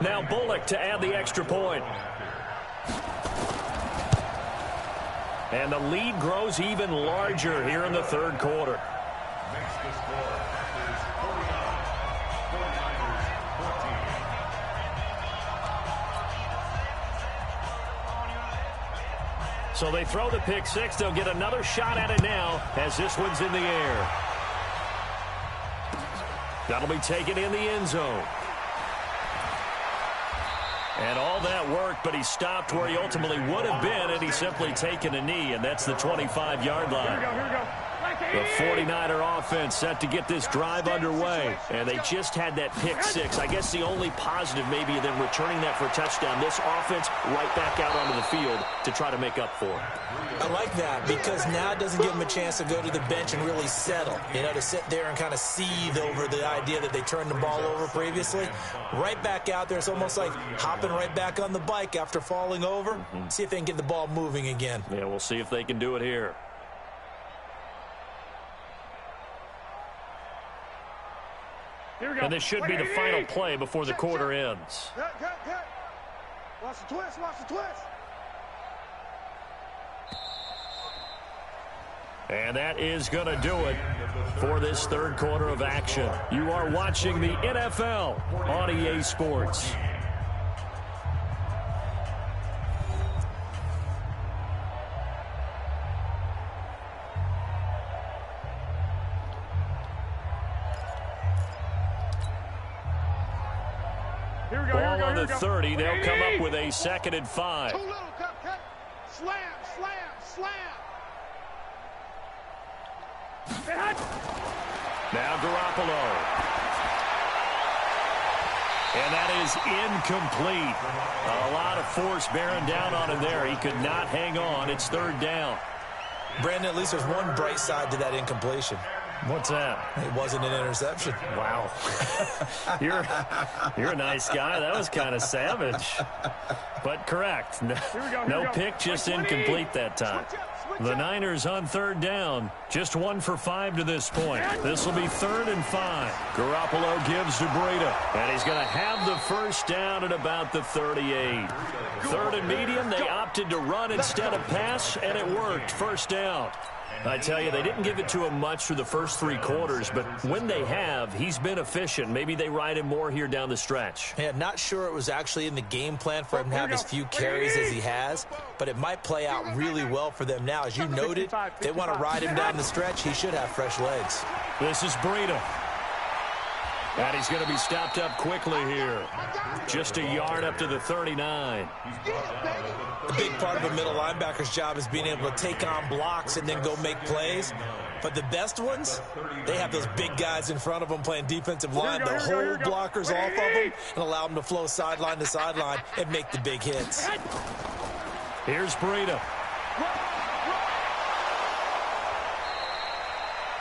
Now Bullock to add the extra point. And the lead grows even larger here in the third quarter. Makes the score. Packers 49. 49ers 14. So they throw the pick six. They'll get another shot at it now as this one's in the air. That'll be taken in the end zone. And all that worked, but he stopped where he ultimately would have been, and he's simply taken a knee, and that's the 25-yard line. Here we go. The 49er offense set to get this drive underway, and they just had that pick six. I guess the only positive maybe of them returning that for a touchdown. This offense right back out onto the field to try to make up for it. I like that because now it doesn't give them a chance to go to the bench and really settle, to sit there and kind of seethe over the idea that they turned the ball over previously. Right back out there, it's almost like hopping right back on the bike after falling over. See if they can get the ball moving again. Yeah, we'll see if they can do it here. Here we go. And this should be the final play before the quarter ends. Watch the twist. Watch the twist. And that is going to do it for this third quarter of action. You are watching the NFL on EA Sports. Ball on the 30. They'll come up with a 2nd and 5. Too little, cut. Slam. Now Garoppolo. And that is incomplete. A lot of force bearing down on him there. He could not hang on. It's 3rd down. Brandon, at least there's one bright side to that incompletion. What's that? It wasn't an interception. Wow. You're a nice guy. That was kind of savage. But correct. No pick, just incomplete that time. The Niners on 3rd down. Just 1 for 5 to this point. This will be 3rd and 5. Garoppolo gives to Breida. And he's going to have the first down at about the 38. 3rd and medium. They opted to run instead of pass, and it worked. First down. I tell you, they didn't give it to him much through the first 3 quarters, but when they have, he's been efficient. Maybe they ride him more here down the stretch. Yeah, not sure it was actually in the game plan for him to have as few carries as he has, but it might play out really well for them now. As you noted, they want to ride him down the stretch. He should have fresh legs. This is Breida. And he's going to be stopped up quickly here. Just a yard up to the 39. A big part of a middle linebacker's job is being able to take on blocks and then go make plays. But the best ones, they have those big guys in front of them playing defensive line. They'll hold blockers off of them and allow them to flow sideline to sideline and make the big hits. Here's Breida.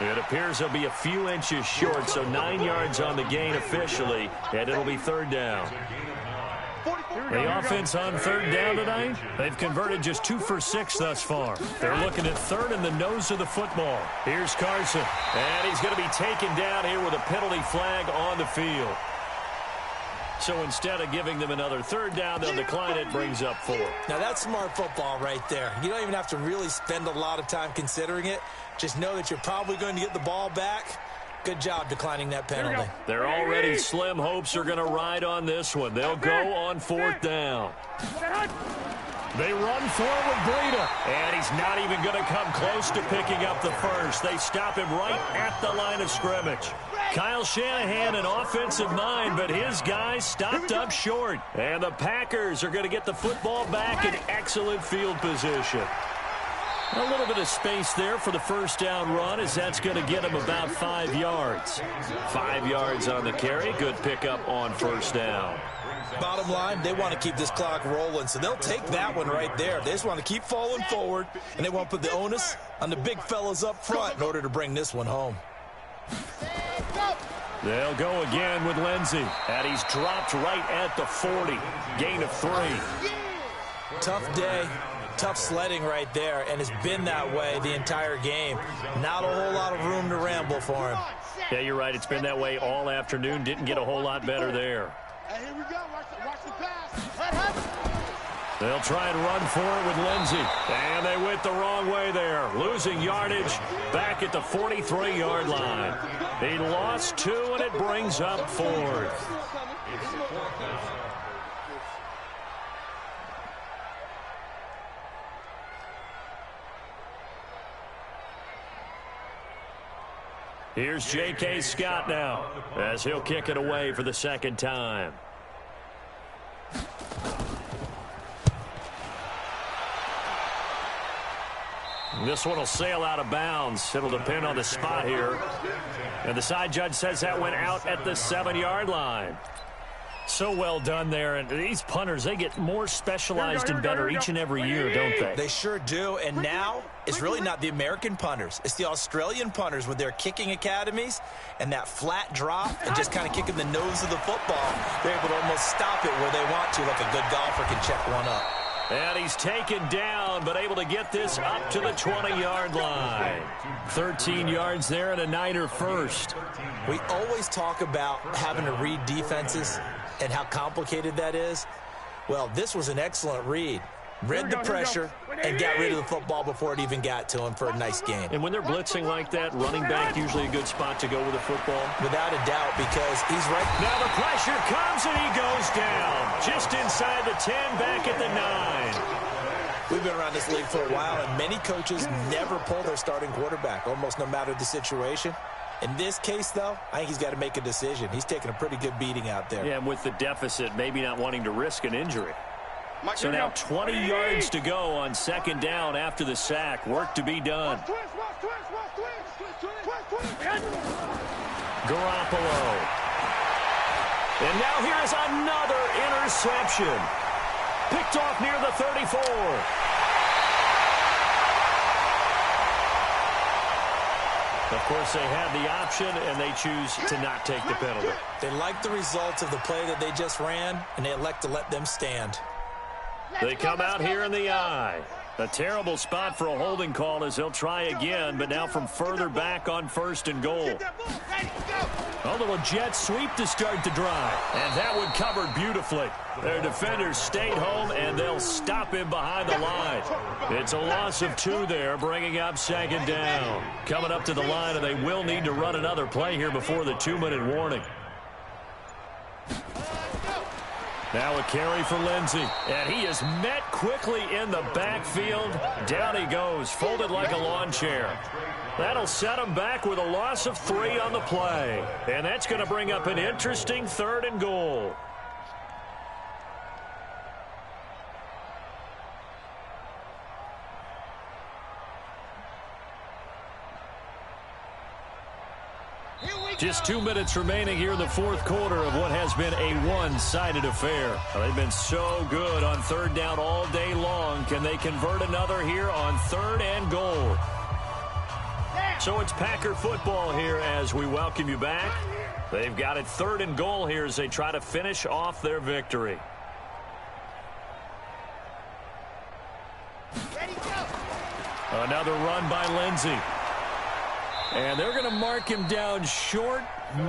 It appears he'll be a few inches short, so 9 yards on the gain officially, and it'll be 3rd down. The offense on 3rd down tonight, they've converted just 2 for 6 thus far. They're looking at 3rd in the nose of the football. Here's Carson, and he's going to be taken down here with a penalty flag on the field. So instead of giving them another 3rd down, they'll decline it, brings up 4. Now that's smart football right there. You don't even have to really spend a lot of time considering it. Just know that you're probably going to get the ball back. Good job declining that penalty. Their already slim hopes are going to ride on this one. They'll go on 4th down. They run forward, Breida, and he's not even going to come close to picking up the first. They stop him right at the line of scrimmage. Kyle Shanahan, an offensive mind, but his guys stopped up short. And the Packers are going to get the football back in excellent field position. A little bit of space there for the first down run, as that's going to get him about 5 yards. 5 yards on the carry. Good pickup on first down. Bottom line, they want to keep this clock rolling, so they'll take that one right there. They just want to keep falling forward, and they want to put the onus on the big fellas up front in order to bring this one home. They'll go again with Lindsey, and he's dropped right at the 40. Gain of 3. Tough day. Tough sledding right there, and it's been that way the entire game. Not a whole lot of room to ramble for him. Yeah, you're right. It's been that way all afternoon. Didn't get a whole lot better there. Hey, here we go. Watch the pass. They'll try and run for it with Lindsey. And they went the wrong way there. Losing yardage back at the 43-yard line. He lost 2, and it brings up 4th. Here's J.K. Scott now as he'll kick it away for the second time. This one will sail out of bounds. It'll depend on the spot here. And the side judge says that went out at the 7-yard line. So well done there. And these punters, they get more specialized and better each and every year, don't they? They sure do. And now it's really not the American punters. It's the Australian punters with their kicking academies and that flat drop and just kind of kicking the nose of the football. They're able to almost stop it where they want to, like a good golfer can check one up. And he's taken down, but able to get this up to the 20-yard line. 13 yards there and a Niner first. We always talk about having to read defenses and how complicated that is. Well, this was an excellent read. Read the pressure and got rid of the football before it even got to him for a nice gain. And when they're blitzing like that, running back usually a good spot to go with the football? Without a doubt, because he's right. Now the pressure comes and he goes down. Just inside the 10, back at the 9. We've been around this league for a while, and many coaches never pull their starting quarterback, almost no matter the situation. In this case, though, I think he's got to make a decision. He's taking a pretty good beating out there. Yeah, and with the deficit, maybe not wanting to risk an injury. So now 20 yards to go on second down after the sack. Work to be done. Garoppolo. And now here's another interception. Picked off near the 34. Of course, they had the option, and they choose to not take the penalty. They like the results of the play that they just ran, and they elect to let them stand. They come out here in the eye. A terrible spot for a holding call as they'll try again, but now from further back on 1st and goal. A little jet sweep to start the drive, and that one covered beautifully. Their defenders stayed home, and they'll stop him behind the line. It's a loss of 2 there, bringing up second down. Coming up to the line, and they will need to run another play here before the 2-minute warning. Now a carry for Lindsey, and he is met quickly in the backfield. Down he goes, folded like a lawn chair. That'll set him back with a loss of 3 on the play. And that's going to bring up an interesting 3rd and goal. Just 2 minutes remaining here in the 4th quarter of what has been a one-sided affair. They've been so good on 3rd down all day long. Can they convert another here on 3rd and goal? So it's Packer football here as we welcome you back. They've got it 3rd and goal here as they try to finish off their victory. Another run by Lindsey. And they're going to mark him down short,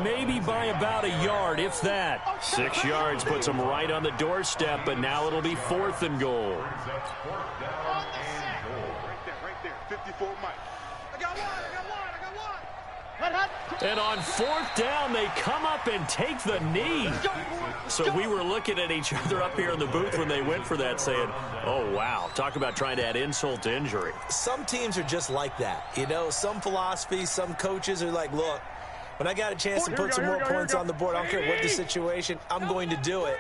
maybe by about a yard, if that. 6 yards puts him right on the doorstep, but now it'll be 4th and goal. Right there, 54 Mike. I got one. And on 4th down, they come up and take the knee. So we were looking at each other up here in the booth when they went for that, saying, oh, wow, talk about trying to add insult to injury. Some teams are just like that. You know, some philosophies, some coaches are like, look, when I got a chance to put some more points on the board, I don't care what the situation, I'm going to do it.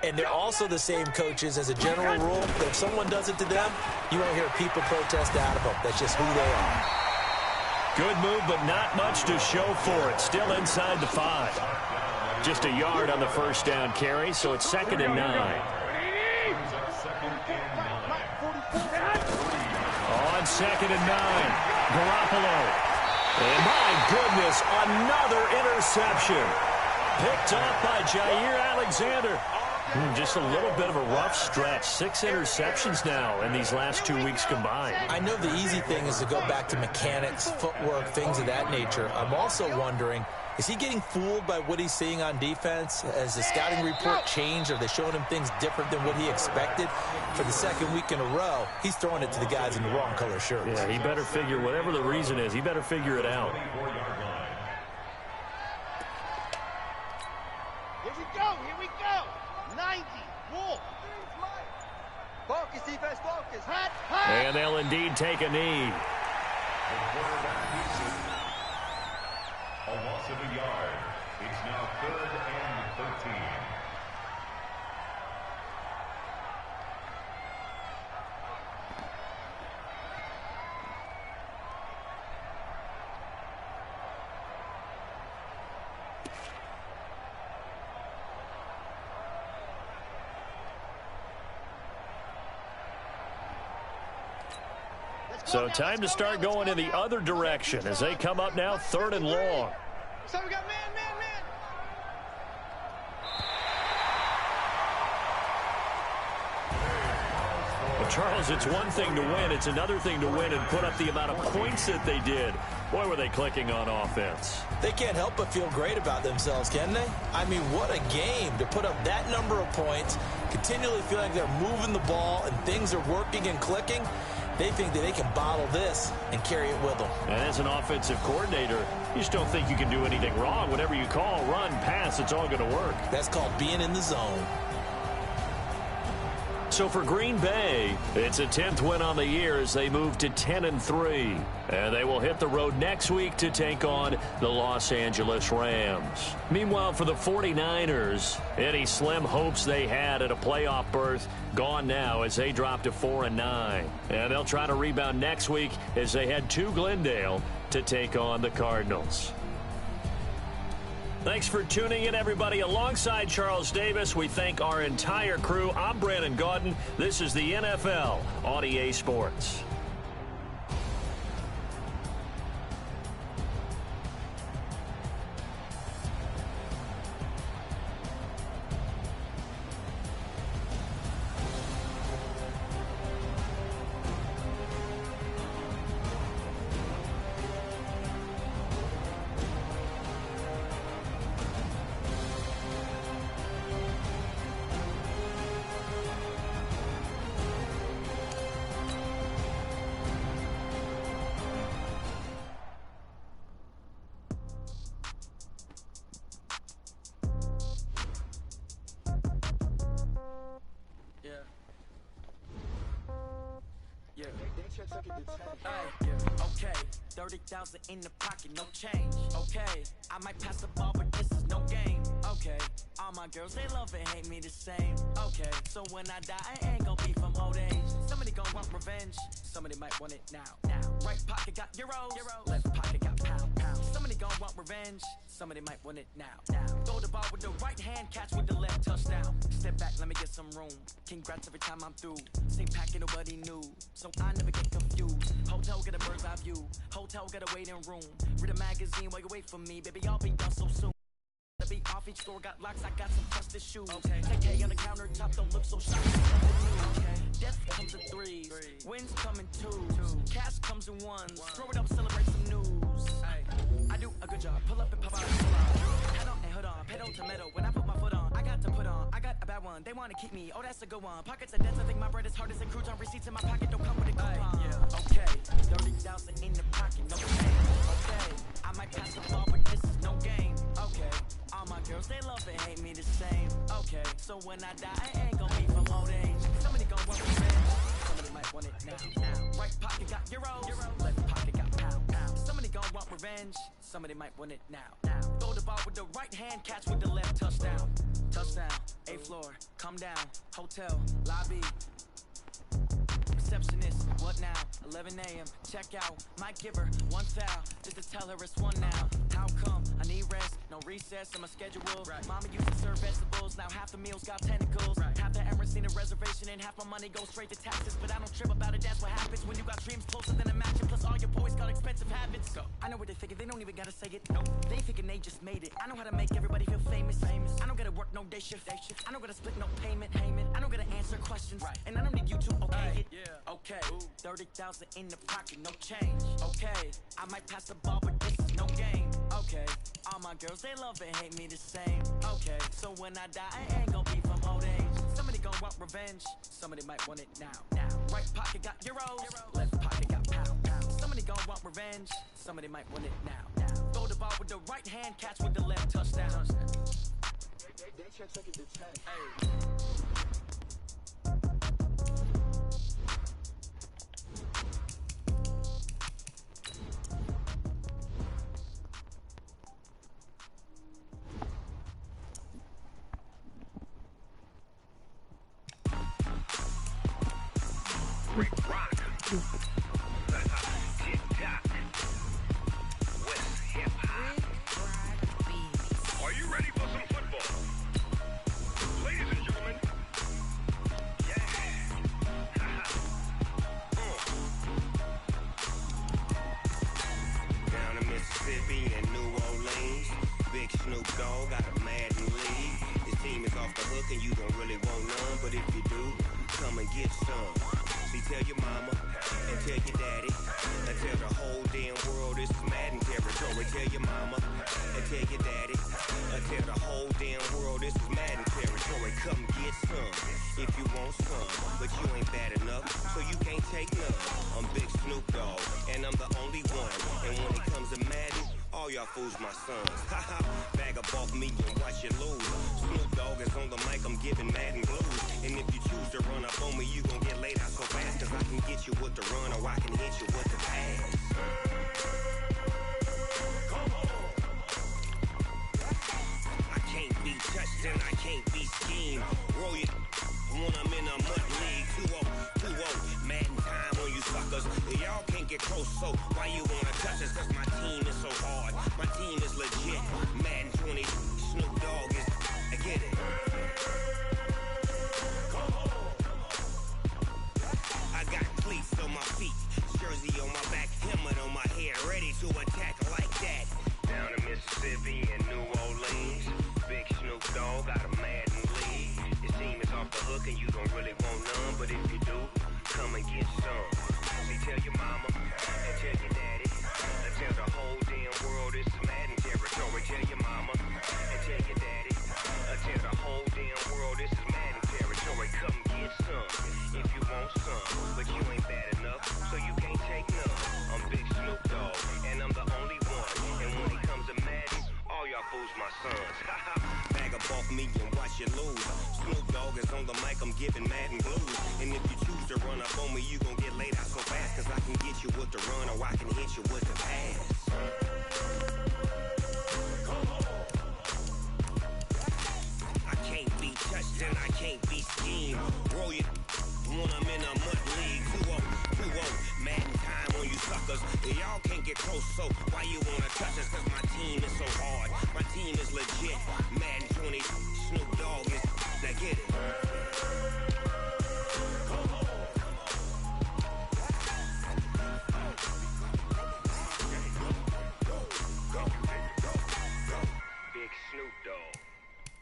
And they're also the same coaches as a general rule that if someone does it to them, you won't hear people protest out of them. That's just who they are. Good move, but not much to show for it. Still inside the 5. Just a yard on the 1st down carry, so it's 2nd and 9. On 2nd and 9, Garoppolo. And my goodness, another interception. Picked off by Jair Alexander. Just a little bit of a rough stretch. 6 interceptions now in these last 2 weeks combined. I know the easy thing is to go back to mechanics, footwork, things of that nature. I'm also wondering Is he getting fooled by what he's seeing on defense? Has the scouting report changed? Are they showing him things different than what he expected? For the second week in a row, he's throwing it to the guys in the wrong color shirts. Yeah, he better figure, whatever the reason is, he better figure it out. Here we go, here we go. 90, Wolf. Focus, defense, focus. Hot, hot. And they'll indeed take a knee. A loss of a yard. It's now 3rd and 13. So time to start going in the other direction as they come up now 3rd and long. So we got man, man, man. Well, Charles, it's one thing to win. It's another thing to win and put up the amount of points that they did. Boy, were they clicking on offense. They can't help but feel great about themselves, can they? I mean, what a game to put up that number of points, continually feel like they're moving the ball and things are working and clicking. They think that they can bottle this and carry it with them. And as an offensive coordinator, you just don't think you can do anything wrong. Whatever you call, run, pass, it's all going to work. That's called being in the zone. So for Green Bay, it's a 10th win on the year as they move to 10-3. And they will hit the road next week to take on the Los Angeles Rams. Meanwhile, for the 49ers, any slim hopes they had at a playoff berth gone now as they drop to 4-9. And they'll try to rebound next week as they head to Glendale to take on the Cardinals. Thanks for tuning in, everybody. Alongside Charles Davis, we thank our entire crew. I'm Brandon Gaudin. This is the NFL on EA Sports. Okay, 30,000 in the pocket, no change. Okay, I might pass the ball, but this is no game. Okay, all my girls, they love and hate me the same. Okay, so when I die, I ain't gonna be from old age. Somebody gonna want revenge, somebody might want it now. Right pocket got euros, left pocket got pound. Somebody gonna want revenge, somebody might want it now. Throw the ball with the right hand, catch with the left, touchdown. Step back, let me get some room. Congrats every time I'm through. Same packet, nobody knew, so I never get confused. Hotel get a bird's eye view, hotel get a waiting room. Read a magazine while you wait for me, baby, I'll be done so soon. The beat off each store got locks, I got some trusted shoes. Okay, 10K on the countertop, don't look so shocked. Okay, death comes in threes, wins come in twos, cash comes in ones. Throw it up, celebrate some news. I do a good job, pull up and pop out and pull on. Head on and hood on, pedal to metal. When I put my foot on, I got to put on. I got a bad one, they want to keep me. Oh, that's a good one. Pockets are dense, I think my bread is hard as a crouton. Receipts in my pocket don't come with a coupon. Okay, 30,000 in the pocket, no change. Okay, I might pass the ball, but this is no game. Okay, all my girls, they love and hate me the same. Okay, so when I die, I ain't gonna be from old age. Somebody gonna want revenge, somebody might want it now. Right pocket got euros, left pocket got pound. Somebody gonna want revenge, somebody might want it now. Throw the ball with the right hand, catch with the left, touchdown. Touchdown, 8th floor, come down, hotel, lobby. Receptionist, what now? 11 a.m. Check out. Might give her one foul just to tell her it's one now. How come? I need rest, no recess in my schedule. Mama used to serve vegetables, now half the meals got tentacles. Half the errands need a reservation and half my money goes straight to taxes. But I don't trip about it, that's what happens when you got dreams closer than a matching. Plus all your boys got expensive habits. I know what they're thinking, they don't even gotta say it. Nope, they thinking they just made it. I know how to make everybody feel famous. I don't gotta work no day shift. I don't gotta split no payment. I don't gotta answer questions. And I don't need you to okay it. Okay, 30,000 in the pocket, no change. Okay, I might pass the ball, but this is no game. Okay. Okay, all my girls, they love and hate me the same. Okay, so when I die, I ain't gonna be from old age. Somebody gon' want revenge, somebody might want it now. Right pocket got euros, left pocket got pounds. Somebody gon' want revenge, somebody might want it now. Throw the ball with the right hand, catch with the left, touchdown. They check second to 10. Hey. Rick Rock. Tip-top. West hip-hop. Are you ready for some football? Ladies and gentlemen. Yeah. Down in Mississippi and New Orleans, Big Snoop Dogg got a Madden league. His team is off the hook and you don't really want none, but if you do, come and get some. See, tell your mama and tell your daddy and tell the whole damn world this is Madden territory. Tell your mama and tell your daddy and tell the whole damn world this is Madden territory. Come get some if you want some, but you ain't bad enough, so you can't take none. I'm Big Snoop Dogg and I'm the only one. And when it comes to Madden, all y'all fools my sons. Haha, bag up off me and watch you lose. Snoop Dogg is on the mic, I'm giving Madden blues. And if you choose to run up on me, you gon' get laid out so fast. Cause I can get you with the run or I can hit you with the pass. Come on. I can't be touched and I can't be schemed. Roll it when I'm in a mud league. 2-0, Madden time on you suckers. Y'all can't get close, so why you wanna touch us? Cause my team is so hard, my team is legit. Madden 20, Snoop Dogg is, I get it. Come on. I got cleats on my feet, jersey on my back, helmet on my head, ready to attack like that. Down in Mississippi and New Orleans, Big Snoop Dogg got a Madden league. His team is off the hook and you don't really want none, but if you do, come and get some. See, tell your mama and tell your daddy and tell the whole damn world this is Madden territory. Tell your mama and tell your daddy and tell the whole damn world this is Madden territory. Come get some if you want some, but you ain't bad enough, so you can't take none. I'm Big Snoop Dogg and I'm the only one. And when it comes to Madden, all y'all fools my sons. Bag up off me and watch you lose. Snoop Dogg is on the mic, I'm giving Madden blues. And if you choose to run up on me, you gon' get laid out so fast. Cause I can get you with the run or I can hit you with the pass. Come on. I can't be touched and I can't be schemed. Roll it when I'm in a mud league. 2-0, Madden time on you suckers. Y'all can't get close, so why you wanna touch us? Cause my team is so hard, my team is legit. Madden 20, Snoop Dogg is, now get it. Come on. Go. Big Snoop Dogg,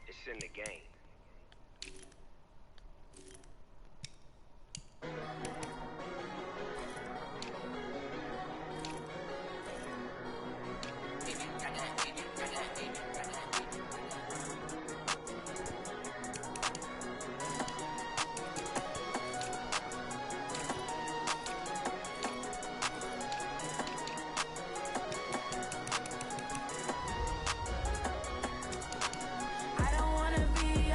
it's in the game. I don't wanna be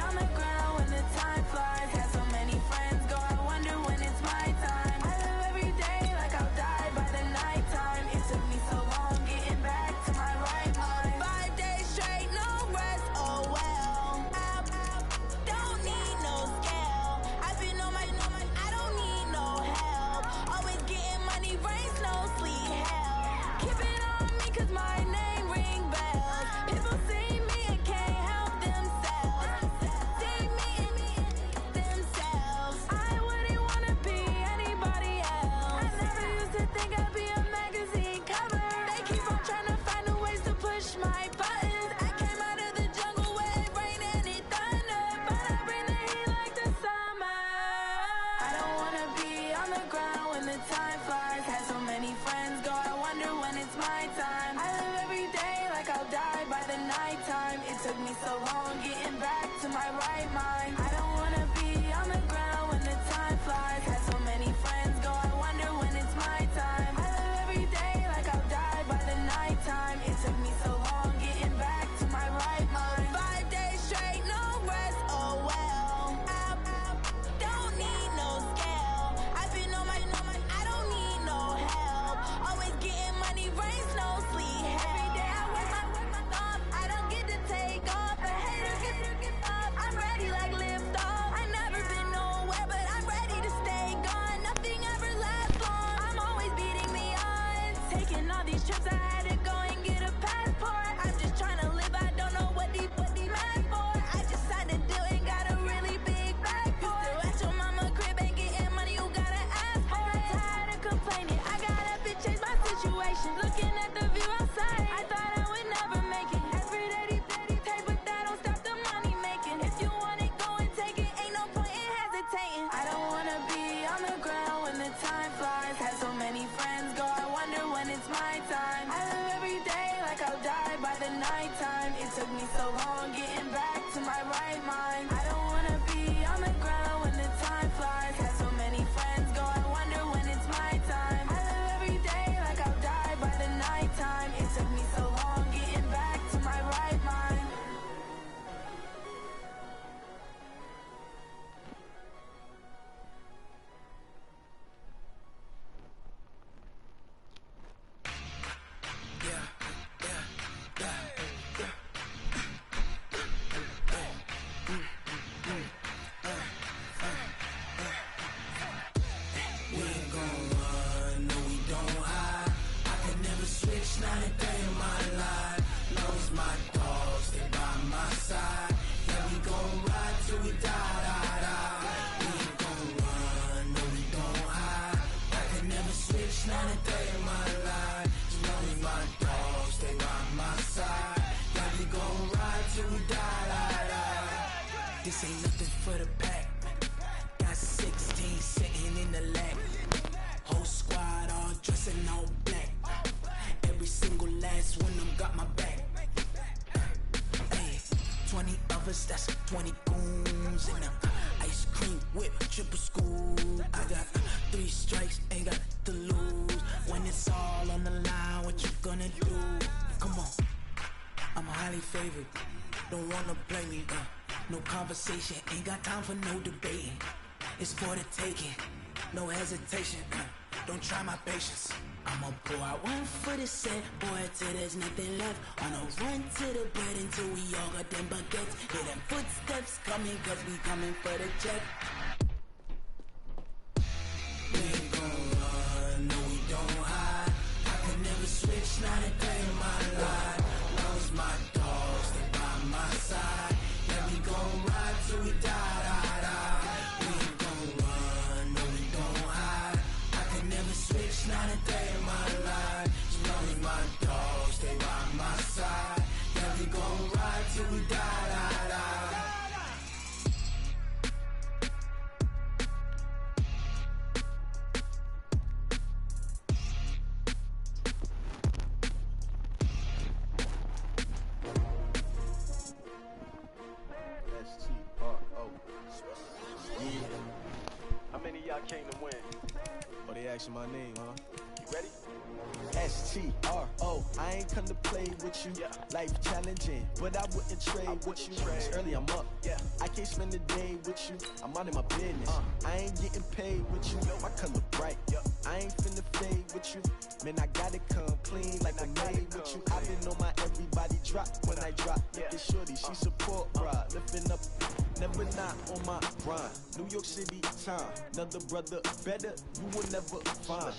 me so long getting back to my right mind. I don't wanna be on the ground when the time flies. Had so many friends go, I wonder when it's my time. I live every day like I'll die by the nighttime. It took me so long getting back to my right mind. 5 days straight, no rest, oh well. I don't need no scale. I've been on my, I don't need no help. Always getting money, rain, snow, sleet, every day I work my thumb. I don't get to take off. The haters get up. I'm ready like lift off. I never been nowhere, but I'm ready to stay gone. Nothing ever lasts long. I'm always beating the odds. Taking all these trips, I had to go and get a passport. I'm just trying to live. I don't know what these mad for. I just signed a deal and got a really big bag for it. Still at your mama crib and getting money, you gotta ask for it. I got tired of complaining. I got up and changed my situation. Looking at the view outside, I thought I would never make it. Every day they take, but that don't stop the money making. If you want it, go and take it. Ain't no point in hesitating. I don't wanna be on the ground when the time flies. Had so many friends go, I wonder when it's my time. I live every day like I'll die by the nighttime. It took me so long getting back to my right mind. I don't wanna be on the ground when the time flies. Had so many friends go, I wonder when it's my time. I live every day like I'll die by the nighttime. It took me so long getting back to my right mind. We ain't gon' run, no we don't hide. I could never switch, not a day in my life. Knows my dogs, they by my side. Yeah, we gon' ride till we die. We ain't gon' run, no we don't hide. I could never switch, not a day in my life. As long as my dogs, they by my side. Yeah, we gon' ride till we die. This ain't nothing for the pack. Got 16 sitting in the lap. Whole squad all dressing all black. Every single last one of them got my back. Hey, 20 of us, that's 20 goons in them. Ice cream whip, triple scoop. I got 3 strikes, ain't got to lose. When it's all on the line, what you gonna do? Come on, I'm highly favored. Don't wanna play me, no conversation, ain't got time for no debating. It's for the taking, no hesitation. Don't try my patience. I'ma pour out one for the set, boy, till there's nothing left. On a run to the bread until we all got them baguettes. Hear them footsteps coming, cause we coming for the check. We ain't gon' run, no we don't hide. I could never switch, not a day in my life. Lost my dogs, they by my side. Yeah, we gon' ride till we die. We ain't gon' run, no we don't hide. I could never switch, not a day in my life. As long as my dogs, they by my side. Yeah, we gon' ride till we die. How many of y'all came to win? Oh, they asking my name, huh? You ready? STRO, I ain't come to play with you. Life challenging, but I wouldn't trade with you. It's early, I'm up. I can't spend the day with you. I'm out of my business. I ain't getting paid with you. My color bright. I ain't finna fade with you. Man, I gotta come clean like I made with you. I been on my everybody drop when I drop. Look at shorty, she support bra. Lifting up, never not on my grind. New York City time, another brother better, you will never find.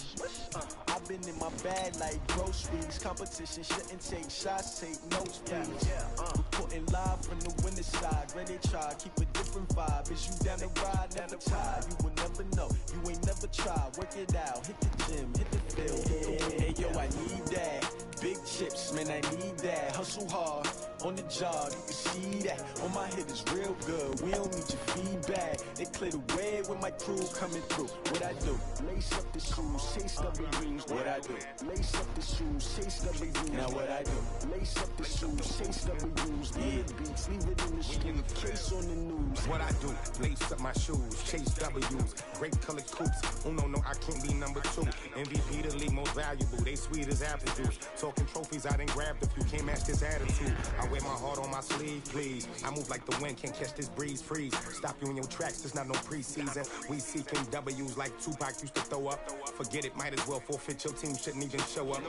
I've been in my bag like groceries. Competition shouldn't take shots, take notes, please. Reporting live from the winter side. Ready to try, keep a different vibe. Is you down the ride, never tired. You will never know, you ain't never tried. Work it out, hit the gym, hit the field. Hey yo, I need that. Big chips, man, I need that. Hustle hard, on the job, you can see that. On my head is real good, we don't need your feedback. They clear the way with my crew coming through. What I do? Lace up the shoes, chase W's. What I do? Lace up the shoes, chase W's. Now what I do? Lace up the shoes, chase W's. Yeah, beats, leave it in the street, case on the news. What I do? Lace up my shoes, chase W's. Great colored coops. Oh no, I can't be number 2. MVP the league most valuable. They sweet as apple juice. Talking trophies, I done grabbed a few. Can't match this attitude. I wear my heart on my sleeve, please. I move like the wind, can't catch this breeze. Freeze. Stop you in your tracks. There's not no preseason. We seeking W's like Tupac used to throw up. Forget it, might as well forfeit. Your team shouldn't even show up.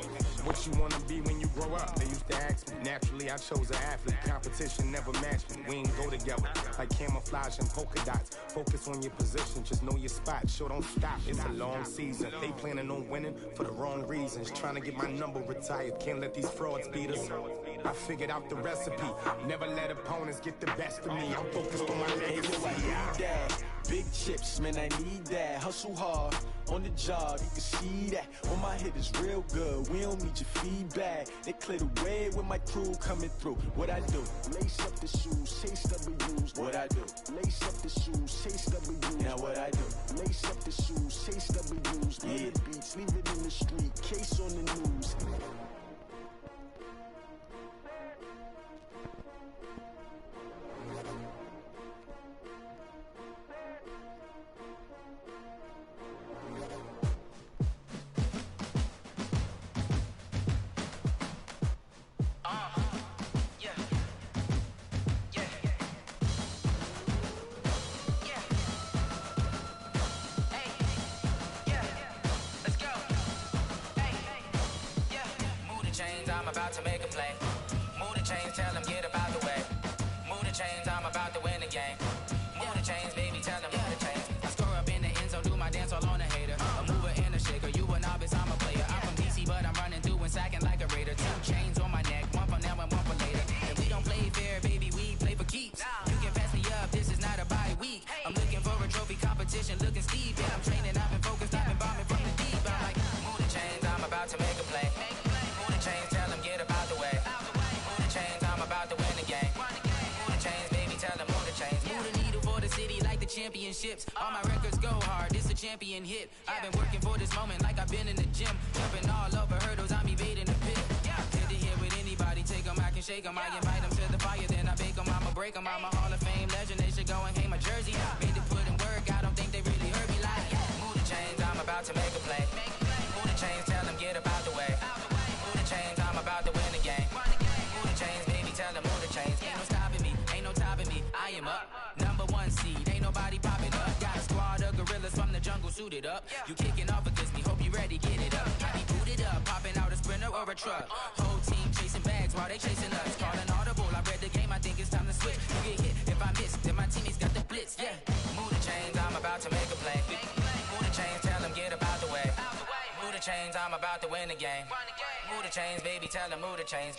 What you wanna be when you grow up? They used to ask me. Naturally, I chose an athlete. Competition never matched me. We ain't go together like camouflage and polka dots. Focus on your position, just know your spot. Sure, don't stop. It's a long season. They planning on winning for the wrong reasons. Trying to get my number retired. Can't let these frauds beat us. I figured out the recipe. Never let opponents get the best of me. I'm focused on my legacy. I need that. Big chips, man, I need that. Hustle hard on the job, you can see that. On my head is real good, we don't need your feedback. They clear the way with my crew coming through. What I do? Lace up the shoes, chase W's. What I do? Lace up the shoes, chase W's. Now what I do? Lace up the shoes, chase W's. Yeah, beats, leave it in the street, case on the news. I'm about to make a play. Move the chains, tell them get up out the way. Move the chains, I'm about to win the game. Move the chains, baby, tell them move the chains. I score up in the end zone, do my dance all on a hater. A mover and a shaker, you a novice, I'm a player. I'm from DC, but I'm running through and sacking like a raider. 2 chains on my neck, one for now and one for later. And we don't play fair, baby, we play for keeps. You can pass me up, this is not a bye week. I'm looking for a trophy competition, looking steep. Yeah, I'm training, I've been focused, I've been bombing from the deep. I'm like, move the chains, I'm about to make a play. Move the chains, tell them get up out the way. Move the chains, I'm about to win the game. Move the chains, baby, tell them move the chains. Move the needle for the city like the championships. All my records go hard, this a champion hit. I've been working for this moment like I've been in the gym. Jumping all over hurdles, I'm evading the pit. Hit the hit with anybody, take them, I can shake them. I invite them to the fire, then I bake them, I'ma break them. I'm a Hall of Fame legend, they should go and hang my jersey. Made to put in work, I don't think they really heard me like, move the chains, I'm about to make a play. Move the chains, tell them get up out the way. Move the chains, I'm about to win the game. Move the chains, baby, tell them move the chains. Ain't no stopping me, ain't no topping me. I am up, number 1 seed, ain't nobody popping up. Got a squad of gorillas from the jungle suited up. You kicking off against me, hope you ready, get it up. I be booted up, popping out a sprinter or a truck. Whole team chasing bags while they chasing us. Calling audible, I read the game, I think it's time to switch. You get hit, if I miss, then my teammates got the blitz, yeah. Move the chains, I'm about to make a play. Move the chains, tell them get up out the way. Move the chains, I'm about to win the game. Move the chains, baby, tell them move the chains.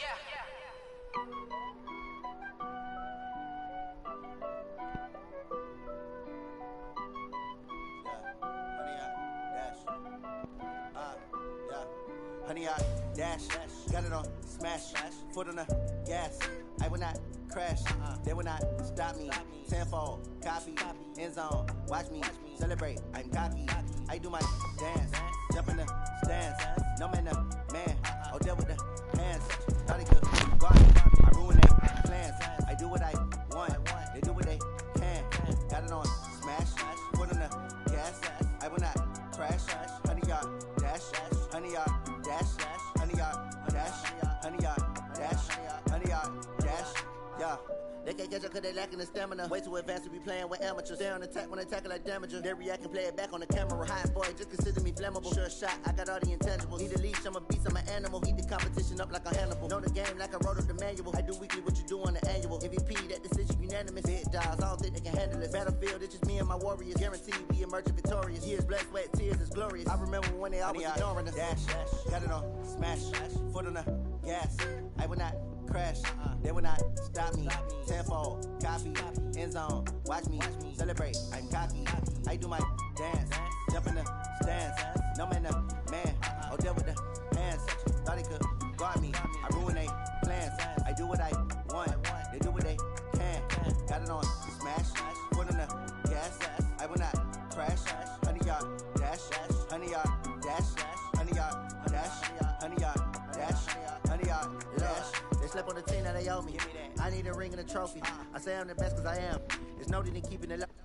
Honey, I dash, got it on smash, foot on the gas. I will not crash, they will not stop me. Tenfold, copy, end zone, watch me celebrate. I'm cocky, I do my dance, jump in the stands. No man, man, I'll deal with the hands. Thought he could guard me, I ruin their plans. I do what I want, they do what they can. Got it on smash, foot on the gas. I will not crash, honey, y'all dash, honey, y'all dash, honey, y'all dash, honey, y'all dash, honey, y'all dash, yeah. They can't catch up cause they lacking the stamina. Way too advanced to be playing with amateurs. They on attack when they tackle like damager. They react and play it back on the camera. Hot boy, just consider me flammable. Sure shot, I got all the intangibles. Need a leash, I'm a beast, I'm an animal. Heat the competition up like a Hannibal. Know the game like I wrote up the manual. I do weekly what you do on the annual. MVP, that decision unanimous. Big dogs, I don't think they can handle it. Battlefield, it's just me and my warriors. Guaranteed we emerging victorious. Years, blood, sweat, tears is glorious. I remember when they always ignoring us. Dash, got it on smash, foot on the gas. I will not crash, they will not stop me. Tenfold, copy, end zone, watch me celebrate. I'm cocky, I do my dance, jump in the stands. No man, man, I'll deal with the hands. Thought he could guard me, I ruin they plans. I do what I want, they owe me. I need a ring and a trophy. I say I'm the best cause I am. It's noted in keeping it low.